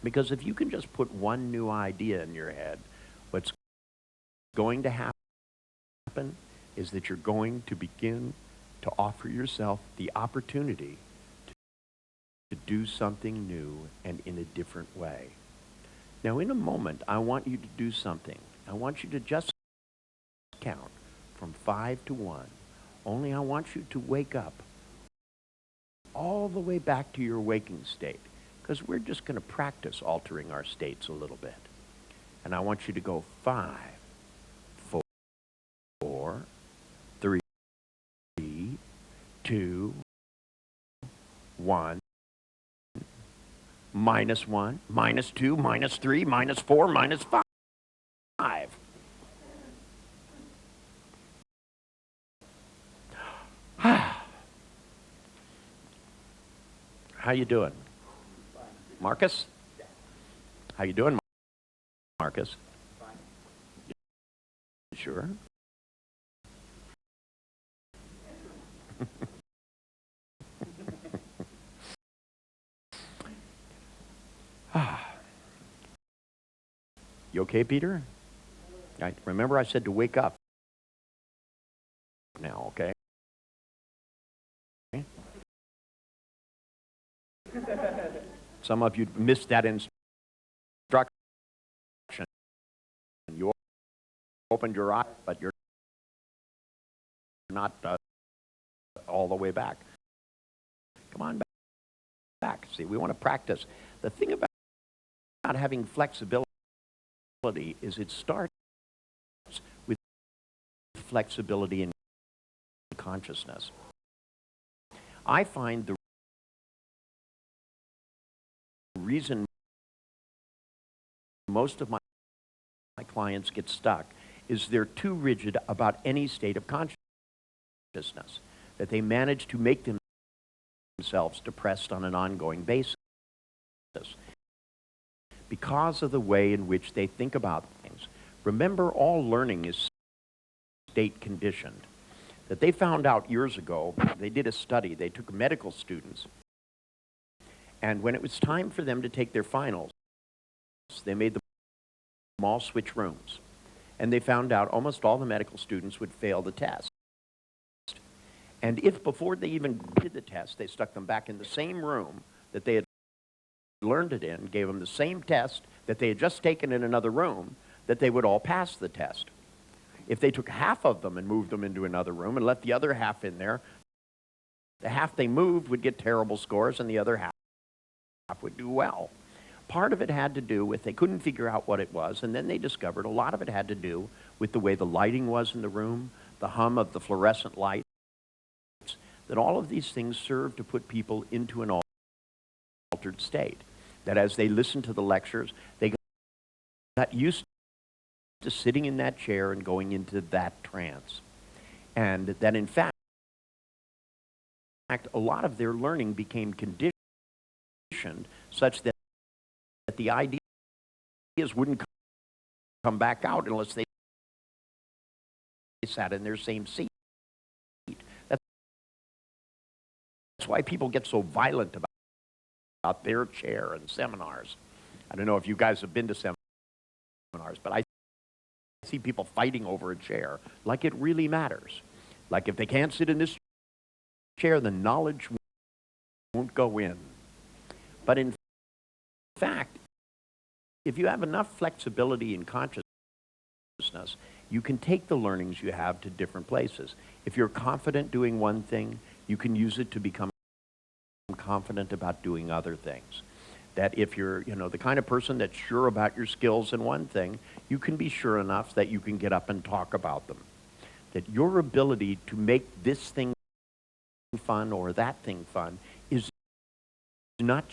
Because if you can just put one new idea in your head, what's going to happen is that you're going to begin to offer yourself the opportunity to do something new and in a different way. Now, in a moment, I want you to do something. I want you to just count from 5 to 1. Only I want you to wake up all the way back to your waking state, because we're just going to practice altering our states a little bit. And I want you to go 5, 4, 3, 2, 1, -1, -2, -3, -4, -5. How you doing? Marcus? How you doing, Marcus? Fine. Sure? You okay, Peter? Remember I said to wake up now, okay? Some of you missed that instruction. You opened your eyes, but you're not all the way back. Come on back. See, we want to practice. The thing about having flexibility is it starts with flexibility in consciousness. I find the reason most of my clients get stuck is they're too rigid about any state of consciousness, that they manage to make themselves depressed on an ongoing basis because of the way in which they think about things. Remember, all learning is state conditioned. That they found out years ago, they did a study, they took medical students, and when it was time for them to take their finals, they made them all switch rooms. And they found out almost all the medical students would fail the test. And if before they even did the test, they stuck them back in the same room that they had learned it in, gave them the same test that they had just taken in another room, that they would all pass the test. If they took half of them and moved them into another room and left the other half in there, the half they moved would get terrible scores and the other half would do well. Part of it had to do with they couldn't figure out what it was, and then they discovered a lot of it had to do with the way the lighting was in the room, the hum of the fluorescent lights, that all of these things served to put people into an altered state. That as they listened to the lectures, they got used to sitting in that chair and going into that trance. And that in fact, a lot of their learning became conditioned such that the ideas wouldn't come back out unless they sat in their same seat. That's why people get so violent about their chair and seminars. I don't know if you guys have been to seminars, but I see people fighting over a chair like it really matters. Like if they can't sit in this chair, the knowledge won't go in. But in fact, if you have enough flexibility in consciousness, you can take the learnings you have to different places. If you're confident doing one thing, you can use it to become confident about doing other things. That if you're, the kind of person that's sure about your skills in one thing, you can be sure enough that you can get up and talk about them. That your ability to make this thing fun or that thing fun is not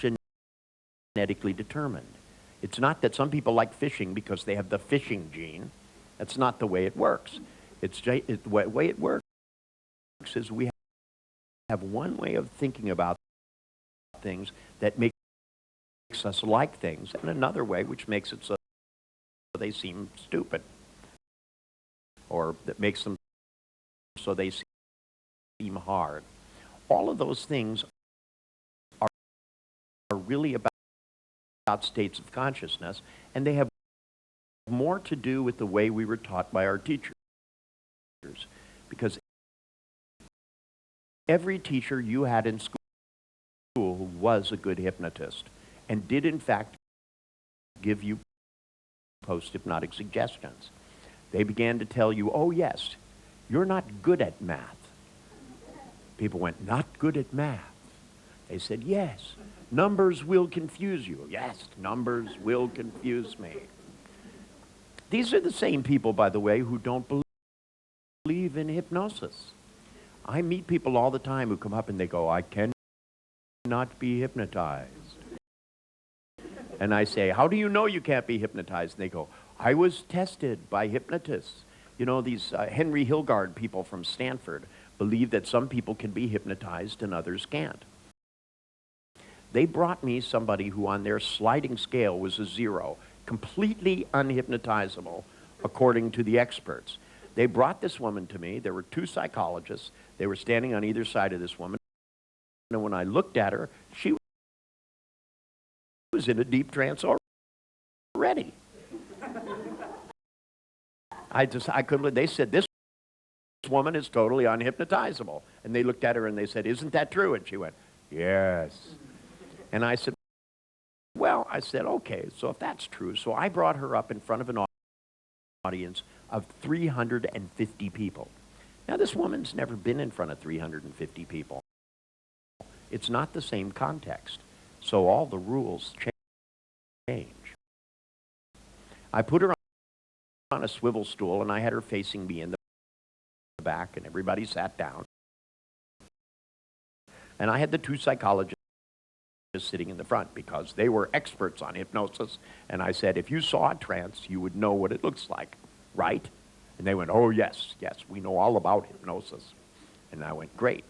genetically determined. It's not that some people like fishing because they have the fishing gene. That's not the way it works. The way it works is we have one way of thinking about things that makes us like things, and another way which makes it so they seem stupid, or that makes them so they seem hard. All of those things are really about states of consciousness, and they have more to do with the way we were taught by our teachers. Because every teacher you had in school was a good hypnotist and did in fact give you post-hypnotic suggestions. They began to tell you, oh yes, you're not good at math. People went, not good at math. They said, yes, numbers will confuse you. Yes, numbers will confuse me. These are the same people, by the way, who don't believe in hypnosis. I meet people all the time who come up and they go, I cannot be hypnotized. And I say, how do you know you can't be hypnotized? And they go, I was tested by hypnotists. You know, these Henry Hilgard people from Stanford believe that some people can be hypnotized and others can't. They brought me somebody who on their sliding scale was a 0, completely unhypnotizable, according to the experts. They brought this woman to me. There were 2 psychologists. They were standing on either side of this woman. And when I looked at her, she was in a deep trance already. I couldn't, they said, this woman is totally unhypnotizable. And they looked at her and they said, isn't that true? And she went, yes. And I said, well, okay, so if that's true. So I brought her up in front of an audience of 350 people. Now, this woman's never been in front of 350 people. It's not the same context. So all the rules change. I put her on a swivel stool, and I had her facing me in the back, and everybody sat down. And I had the 2 psychologists sitting in the front because they were experts on hypnosis. And I said, if you saw a trance, you would know what it looks like, right? And they went, oh, yes, we know all about hypnosis. And I went, great.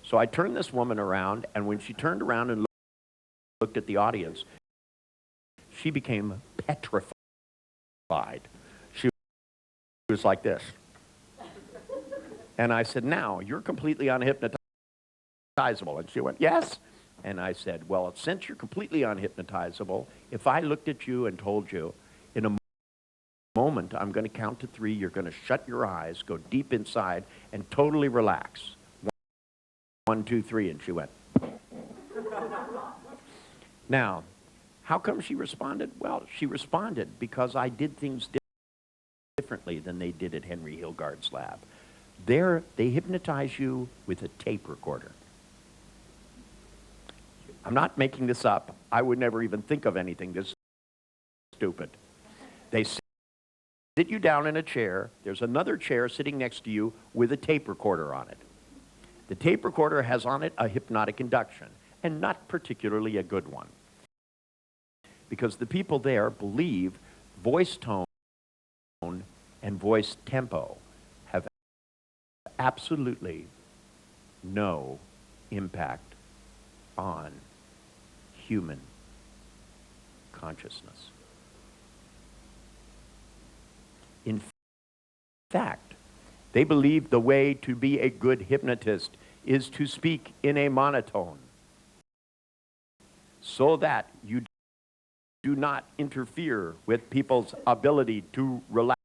So I turned this woman around, and when she turned around and looked at the audience, she became petrified. She was like this. And I said, now, you're completely unhypnotizable. And she went, yes. And I said, well, since you're completely unhypnotizable, if I looked at you and told you, in a moment, I'm going to count to 3, you're going to shut your eyes, go deep inside, and totally relax. 1, 2, 3, and she went. Now, how come she responded? Well, she responded because I did things differently than they did at Henry Hilgard's lab. There, they hypnotize you with a tape recorder. I'm not making this up. I would never even think of anything this stupid. They sit you down in a chair. There's another chair sitting next to you with a tape recorder on it. The tape recorder has on it a hypnotic induction, and not particularly a good one. Because the people there believe voice tone and voice tempo have absolutely no impact on human consciousness. In fact, they believe the way to be a good hypnotist is to speak in a monotone so that you do not interfere with people's ability to relax.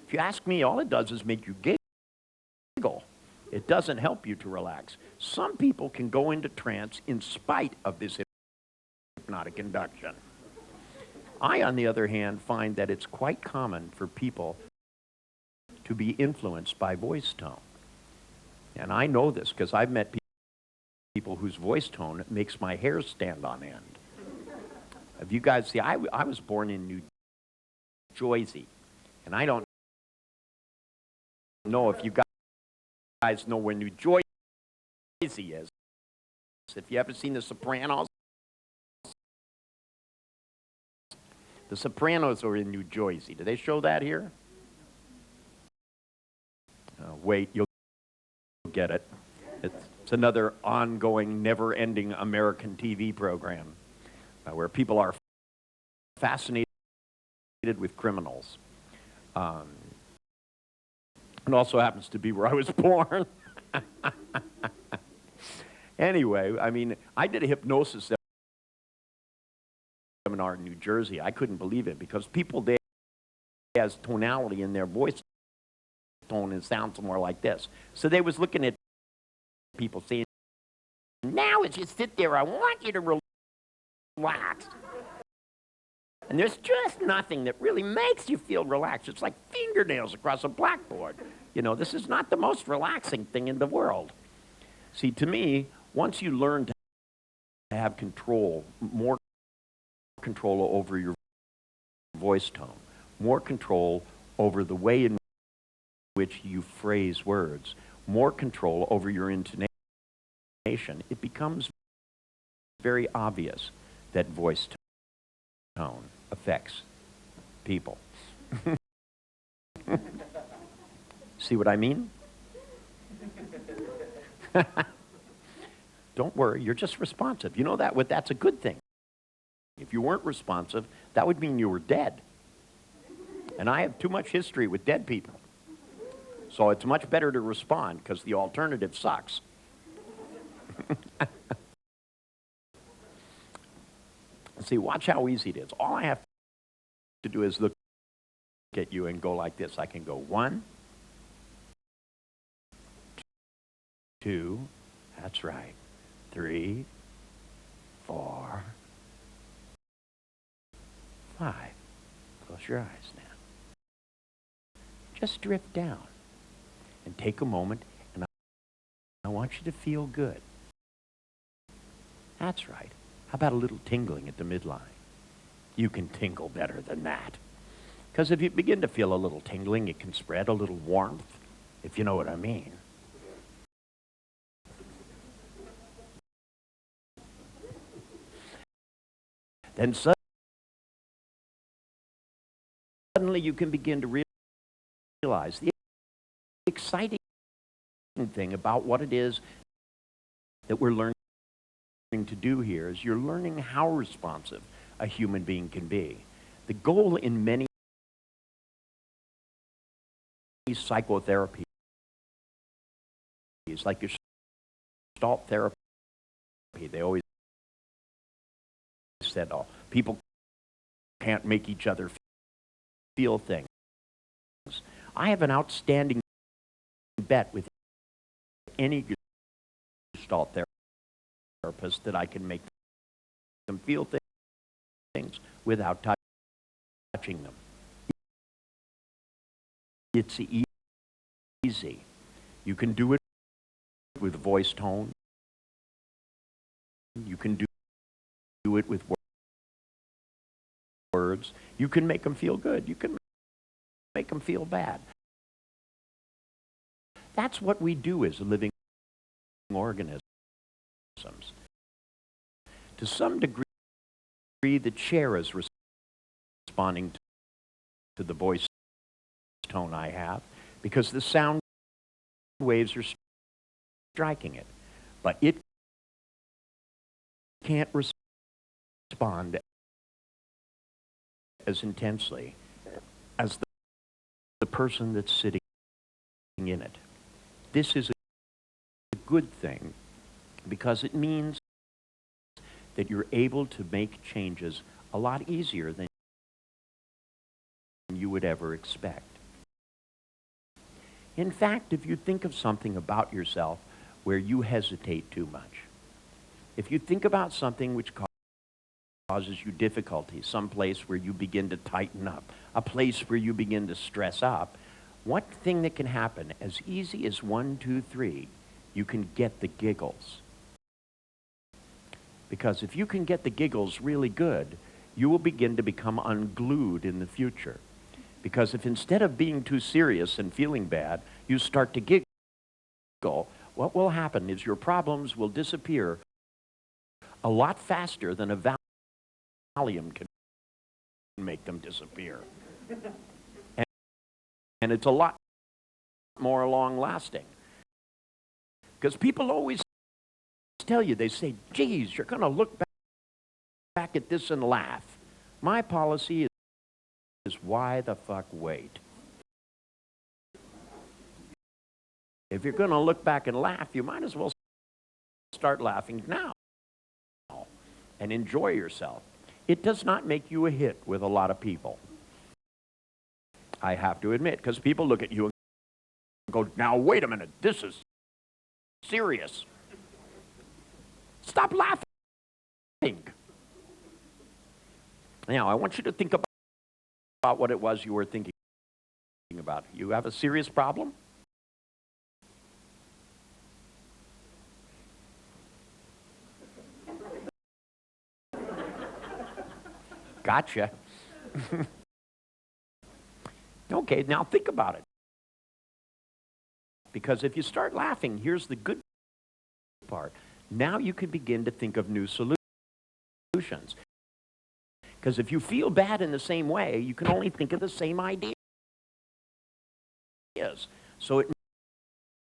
If you ask me, all it does is make you giggle. It doesn't help you to relax. Some people can go into trance in spite of this hypnotic induction. I, on the other hand, find that it's quite common for people to be influenced by voice tone. And I know this because I've met people whose voice tone makes my hair stand on end. Have you guys, see, I was born in New Jersey, and I don't know if you guys know where New Jersey is. If you ever seen The Sopranos, The Sopranos are in New Jersey. Do they show that here? Wait, you'll get it. It's another ongoing, never-ending American TV program where people are fascinated with criminals. It also happens to be where I was born. Anyway, I mean, I did a hypnosis seminar in New Jersey. I couldn't believe it because people there has tonality in their voice tone and sounds more like this. So they was looking at people saying, now as you sit there, I want you to relax. And there's just nothing that really makes you feel relaxed. It's like fingernails across a blackboard. You know, this is not the most relaxing thing in the world. See, to me, once you learn to have control, more control over your voice tone, more control over the way in which you phrase words, more control over your intonation, it becomes very obvious that voice tone affects people. See what I mean? Don't worry, you're just responsive. You know that's a good thing. If you weren't responsive, that would mean you were dead. And I have too much history with dead people. So it's much better to respond because the alternative sucks. See, watch how easy it is. All I have to do is look at you and go like this. I can go 1, 2, that's right, 3, 4, 5. Close your eyes now. Just drift down and take a moment, and I want you to feel good. That's right. How about a little tingling at the midline? You can tingle better than that. Because if you begin to feel a little tingling, it can spread a little warmth, if you know what I mean. Then suddenly you can begin to realize the exciting thing about what it is that we're learning to do here is you're learning how responsive a human being can be. The goal in many psychotherapy is like Gestalt therapy. They always said, oh, people can't make each other feel things. I have an outstanding bet with any Gestalt therapist that I can make them feel things without touching them. It's easy. You can do it with voice tone. You can do it with words. You can make them feel good. You can make them feel bad. That's what we do as living organisms. To some degree, the chair is responding to the voice tone I have because the sound waves are striking it. But it can't respond as intensely as the person that's sitting in it. This is a good thing because it means that you're able to make changes a lot easier than you would ever expect. In fact, if you think of something about yourself where you hesitate too much, if you think about something which causes you difficulty, some place where you begin to tighten up, a place where you begin to stress up, one thing that can happen as easy as 1, 2, 3 you can get the giggles. Because if you can get the giggles really good, you will begin to become unglued in the future. Because if instead of being too serious and feeling bad, you start to giggle, what will happen is your problems will disappear a lot faster than a Valium can make them disappear. And it's a lot more long-lasting. Because people always tell you, they say, geez, you're going to look back at this and laugh. My policy is why the fuck wait? If you're going to look back and laugh, you might as well start laughing now and enjoy yourself. It does not make you a hit with a lot of people. I have to admit, because people look at you and go, now wait a minute, this is serious. Stop laughing. Now, I want you to think about what it was you were thinking about. You have a serious problem? Gotcha. Okay, now think about it. Because if you start laughing, here's the good part. Now you can begin to think of new solutions. Because if you feel bad in the same way, you can only think of the same ideas. So it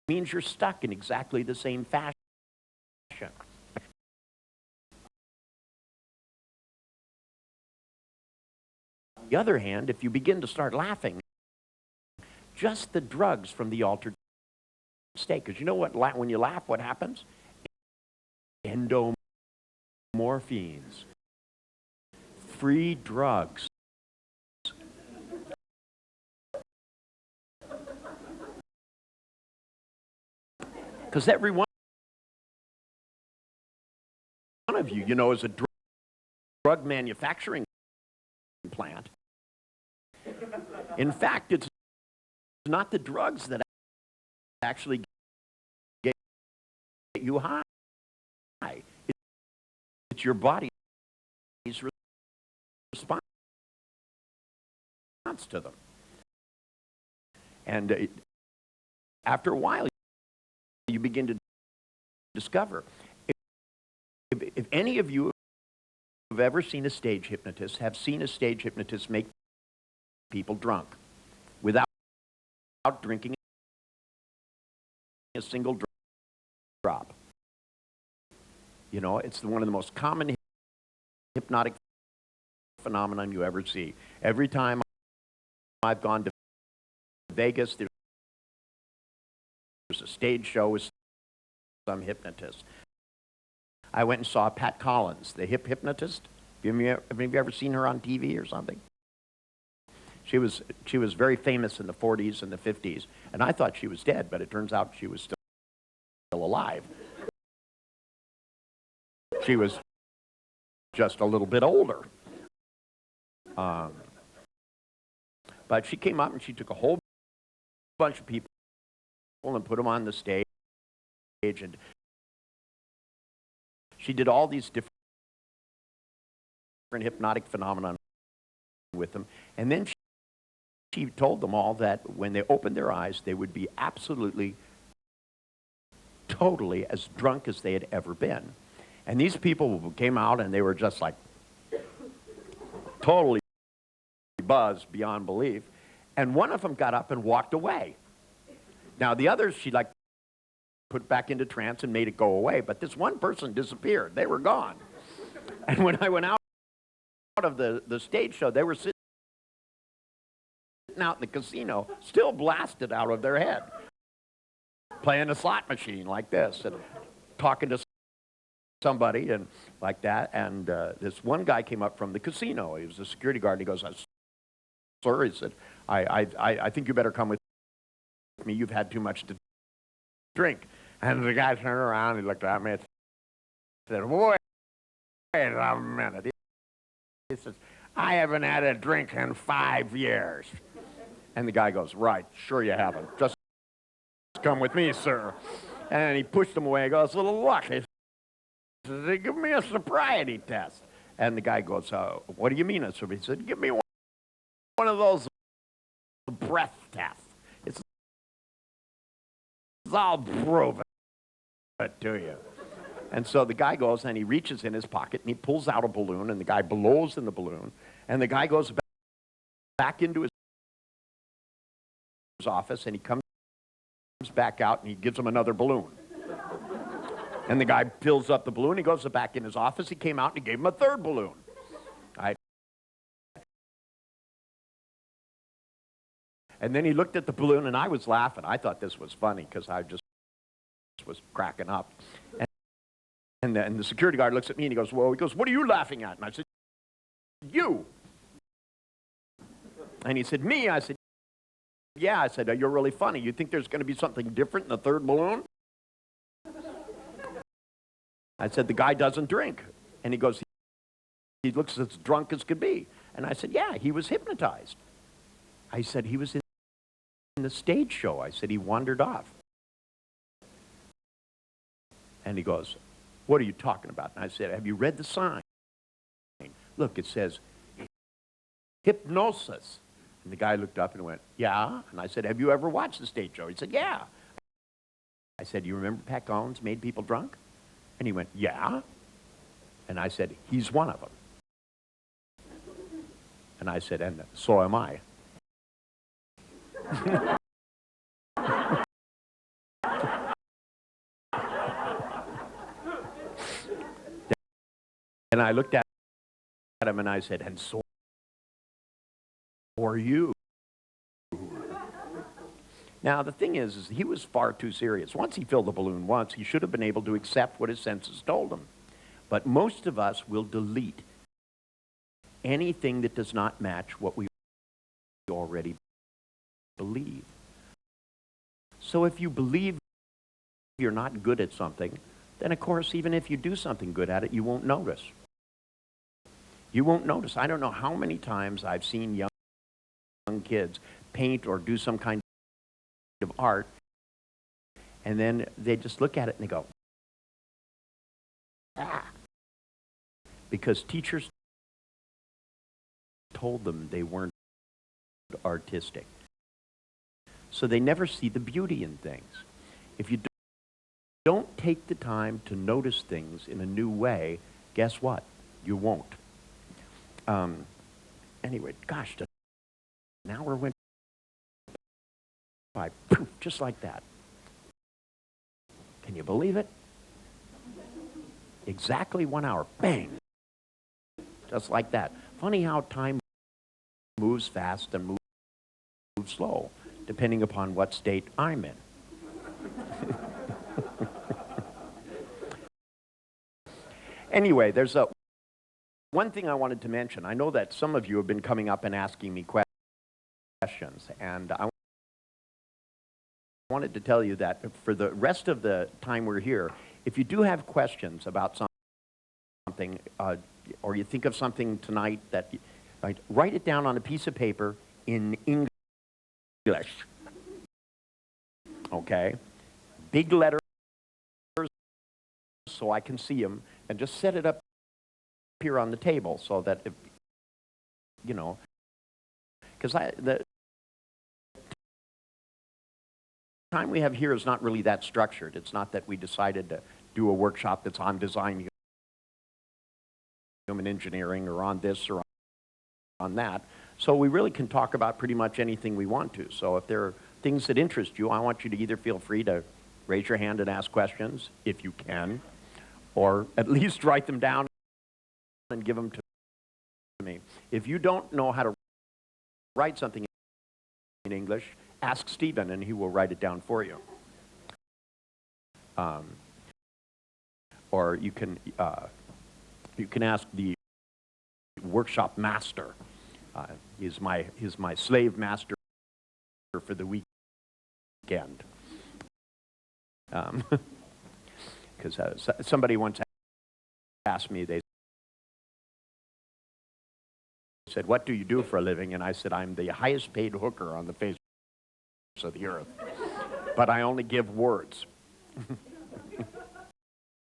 means you're stuck in exactly the same fashion. On the other hand, if you begin to start laughing, just the drugs from the altered state, because you know what, when you laugh, what happens? Endomorphines, free drugs. Because every one of you, you know, is a drug manufacturing plant. In fact, it's not the drugs that actually get you high. It's your body's response to them. And after a while, you begin to discover. If any of you have ever seen a stage hypnotist, have seen a stage hypnotist make people drunk without drinking a single drop. You know, it's one of the most common hypnotic phenomenon you ever see. Every time I've gone to Vegas, there's a stage show with some hypnotist. I went and saw Pat Collins, the hip hypnotist. Have you ever seen her on TV or something? She was very famous in the 40s and the 50s, and I thought she was dead, but it turns out she was still alive. She was just a little bit older. But she came up and she took a whole bunch of people and put them on the stage, and she did all these different hypnotic phenomena with them, and then she told them all that when they opened their eyes, they would be absolutely, totally as drunk as they had ever been. And these people came out and they were just like totally buzzed beyond belief. And one of them got up and walked away. Now the others she like put back into trance and made it go away, but this one person disappeared. They were gone. And when I went out of the stage show, they were sitting out in the casino, still blasted out of their head, playing a slot machine like this and talking to somebody and like that. And this one guy came up from the casino. He was a security guard. And he goes, "Sir," he said, I think you better come with me. You've had too much to drink." And the guy turned around. He looked at me and said, "Wait a minute." He says, "I haven't had a drink in 5 years." And the guy goes, "Right, sure you haven't. Just come with me, sir." And he pushed him away. He goes, "Well, look," he said, "give me a sobriety test." And the guy goes, "What do you mean a sobriety?" He said, "Give me one of those breath tests. It's I'll prove it to you." And so the guy goes and he reaches in his pocket and he pulls out a balloon, and the guy blows in the balloon, and the guy goes back into his office, and he comes back out and he gives him another balloon. And the guy fills up the balloon, he goes back in his office, he came out and he gave him a third balloon. And then he looked at the balloon, and I was laughing. I thought this was funny because I just was cracking up. And the security guard looks at me and he goes, "Well," he goes, "what are you laughing at?" And I said, "You." And he said, "Me?" I said, "Yeah." I said, "You're really funny. You think there's going to be something different in the third balloon?" I said, "The guy doesn't drink." And he goes, "He looks as drunk as could be." And I said, "Yeah, he was hypnotized." I said, "He was in the stage show." I said, "He wandered off." And he goes, "What are you talking about?" And I said, "Have you read the sign? Look, it says hypnosis." And the guy looked up and went, "Yeah." And I said, "Have you ever watched the stage show?" He said, "Yeah." I said, "You remember Pat Collins made people drunk?" And he went, "Yeah." And I said, "He's one of them." And I said, "And so am I." And I looked at him and I said, "And so are you." Now, the thing is he was far too serious. Once he filled the balloon once, he should have been able to accept what his senses told him. But most of us will delete anything that does not match what we already believe. So if you believe you're not good at something, then of course, even if you do something good at it, you won't notice. You won't notice. I don't know how many times I've seen young kids paint or do some kind of art, and then they just look at it and they go, "Ah," because teachers told them they weren't artistic. So they never see the beauty in things. If you don't take the time to notice things in a new way, guess what? You won't. Anyway, gosh, an hour went by, poof, just like that. Can you believe it? Exactly 1 hour, bang, just like that. Funny how time moves fast and moves slow, depending upon what state I'm in. Anyway, there's one thing I wanted to mention. I know that some of you have been coming up and asking me questions, and I wanted to tell you that for the rest of the time we're here, if you do have questions about something, or you think of something tonight that, write it down on a piece of paper in English. Okay? Big letters so I can see them, and just set it up here on the table so that, if, you know, because the time we have here is not really that structured. It's not that we decided to do a workshop that's on design human engineering or on this or on that. So we really can talk about pretty much anything we want to. So if there are things that interest you, I want you to either feel free to raise your hand and ask questions, if you can, or at least write them down and give them to me. If you don't know how to write something in English, ask Stephen and he will write it down for you. Or you can ask the workshop master. He's my slave master for the weekend. Because somebody once asked me, they said, "What do you do for a living?" And I said, "I'm the highest paid hooker on the face of the earth. But I only give words."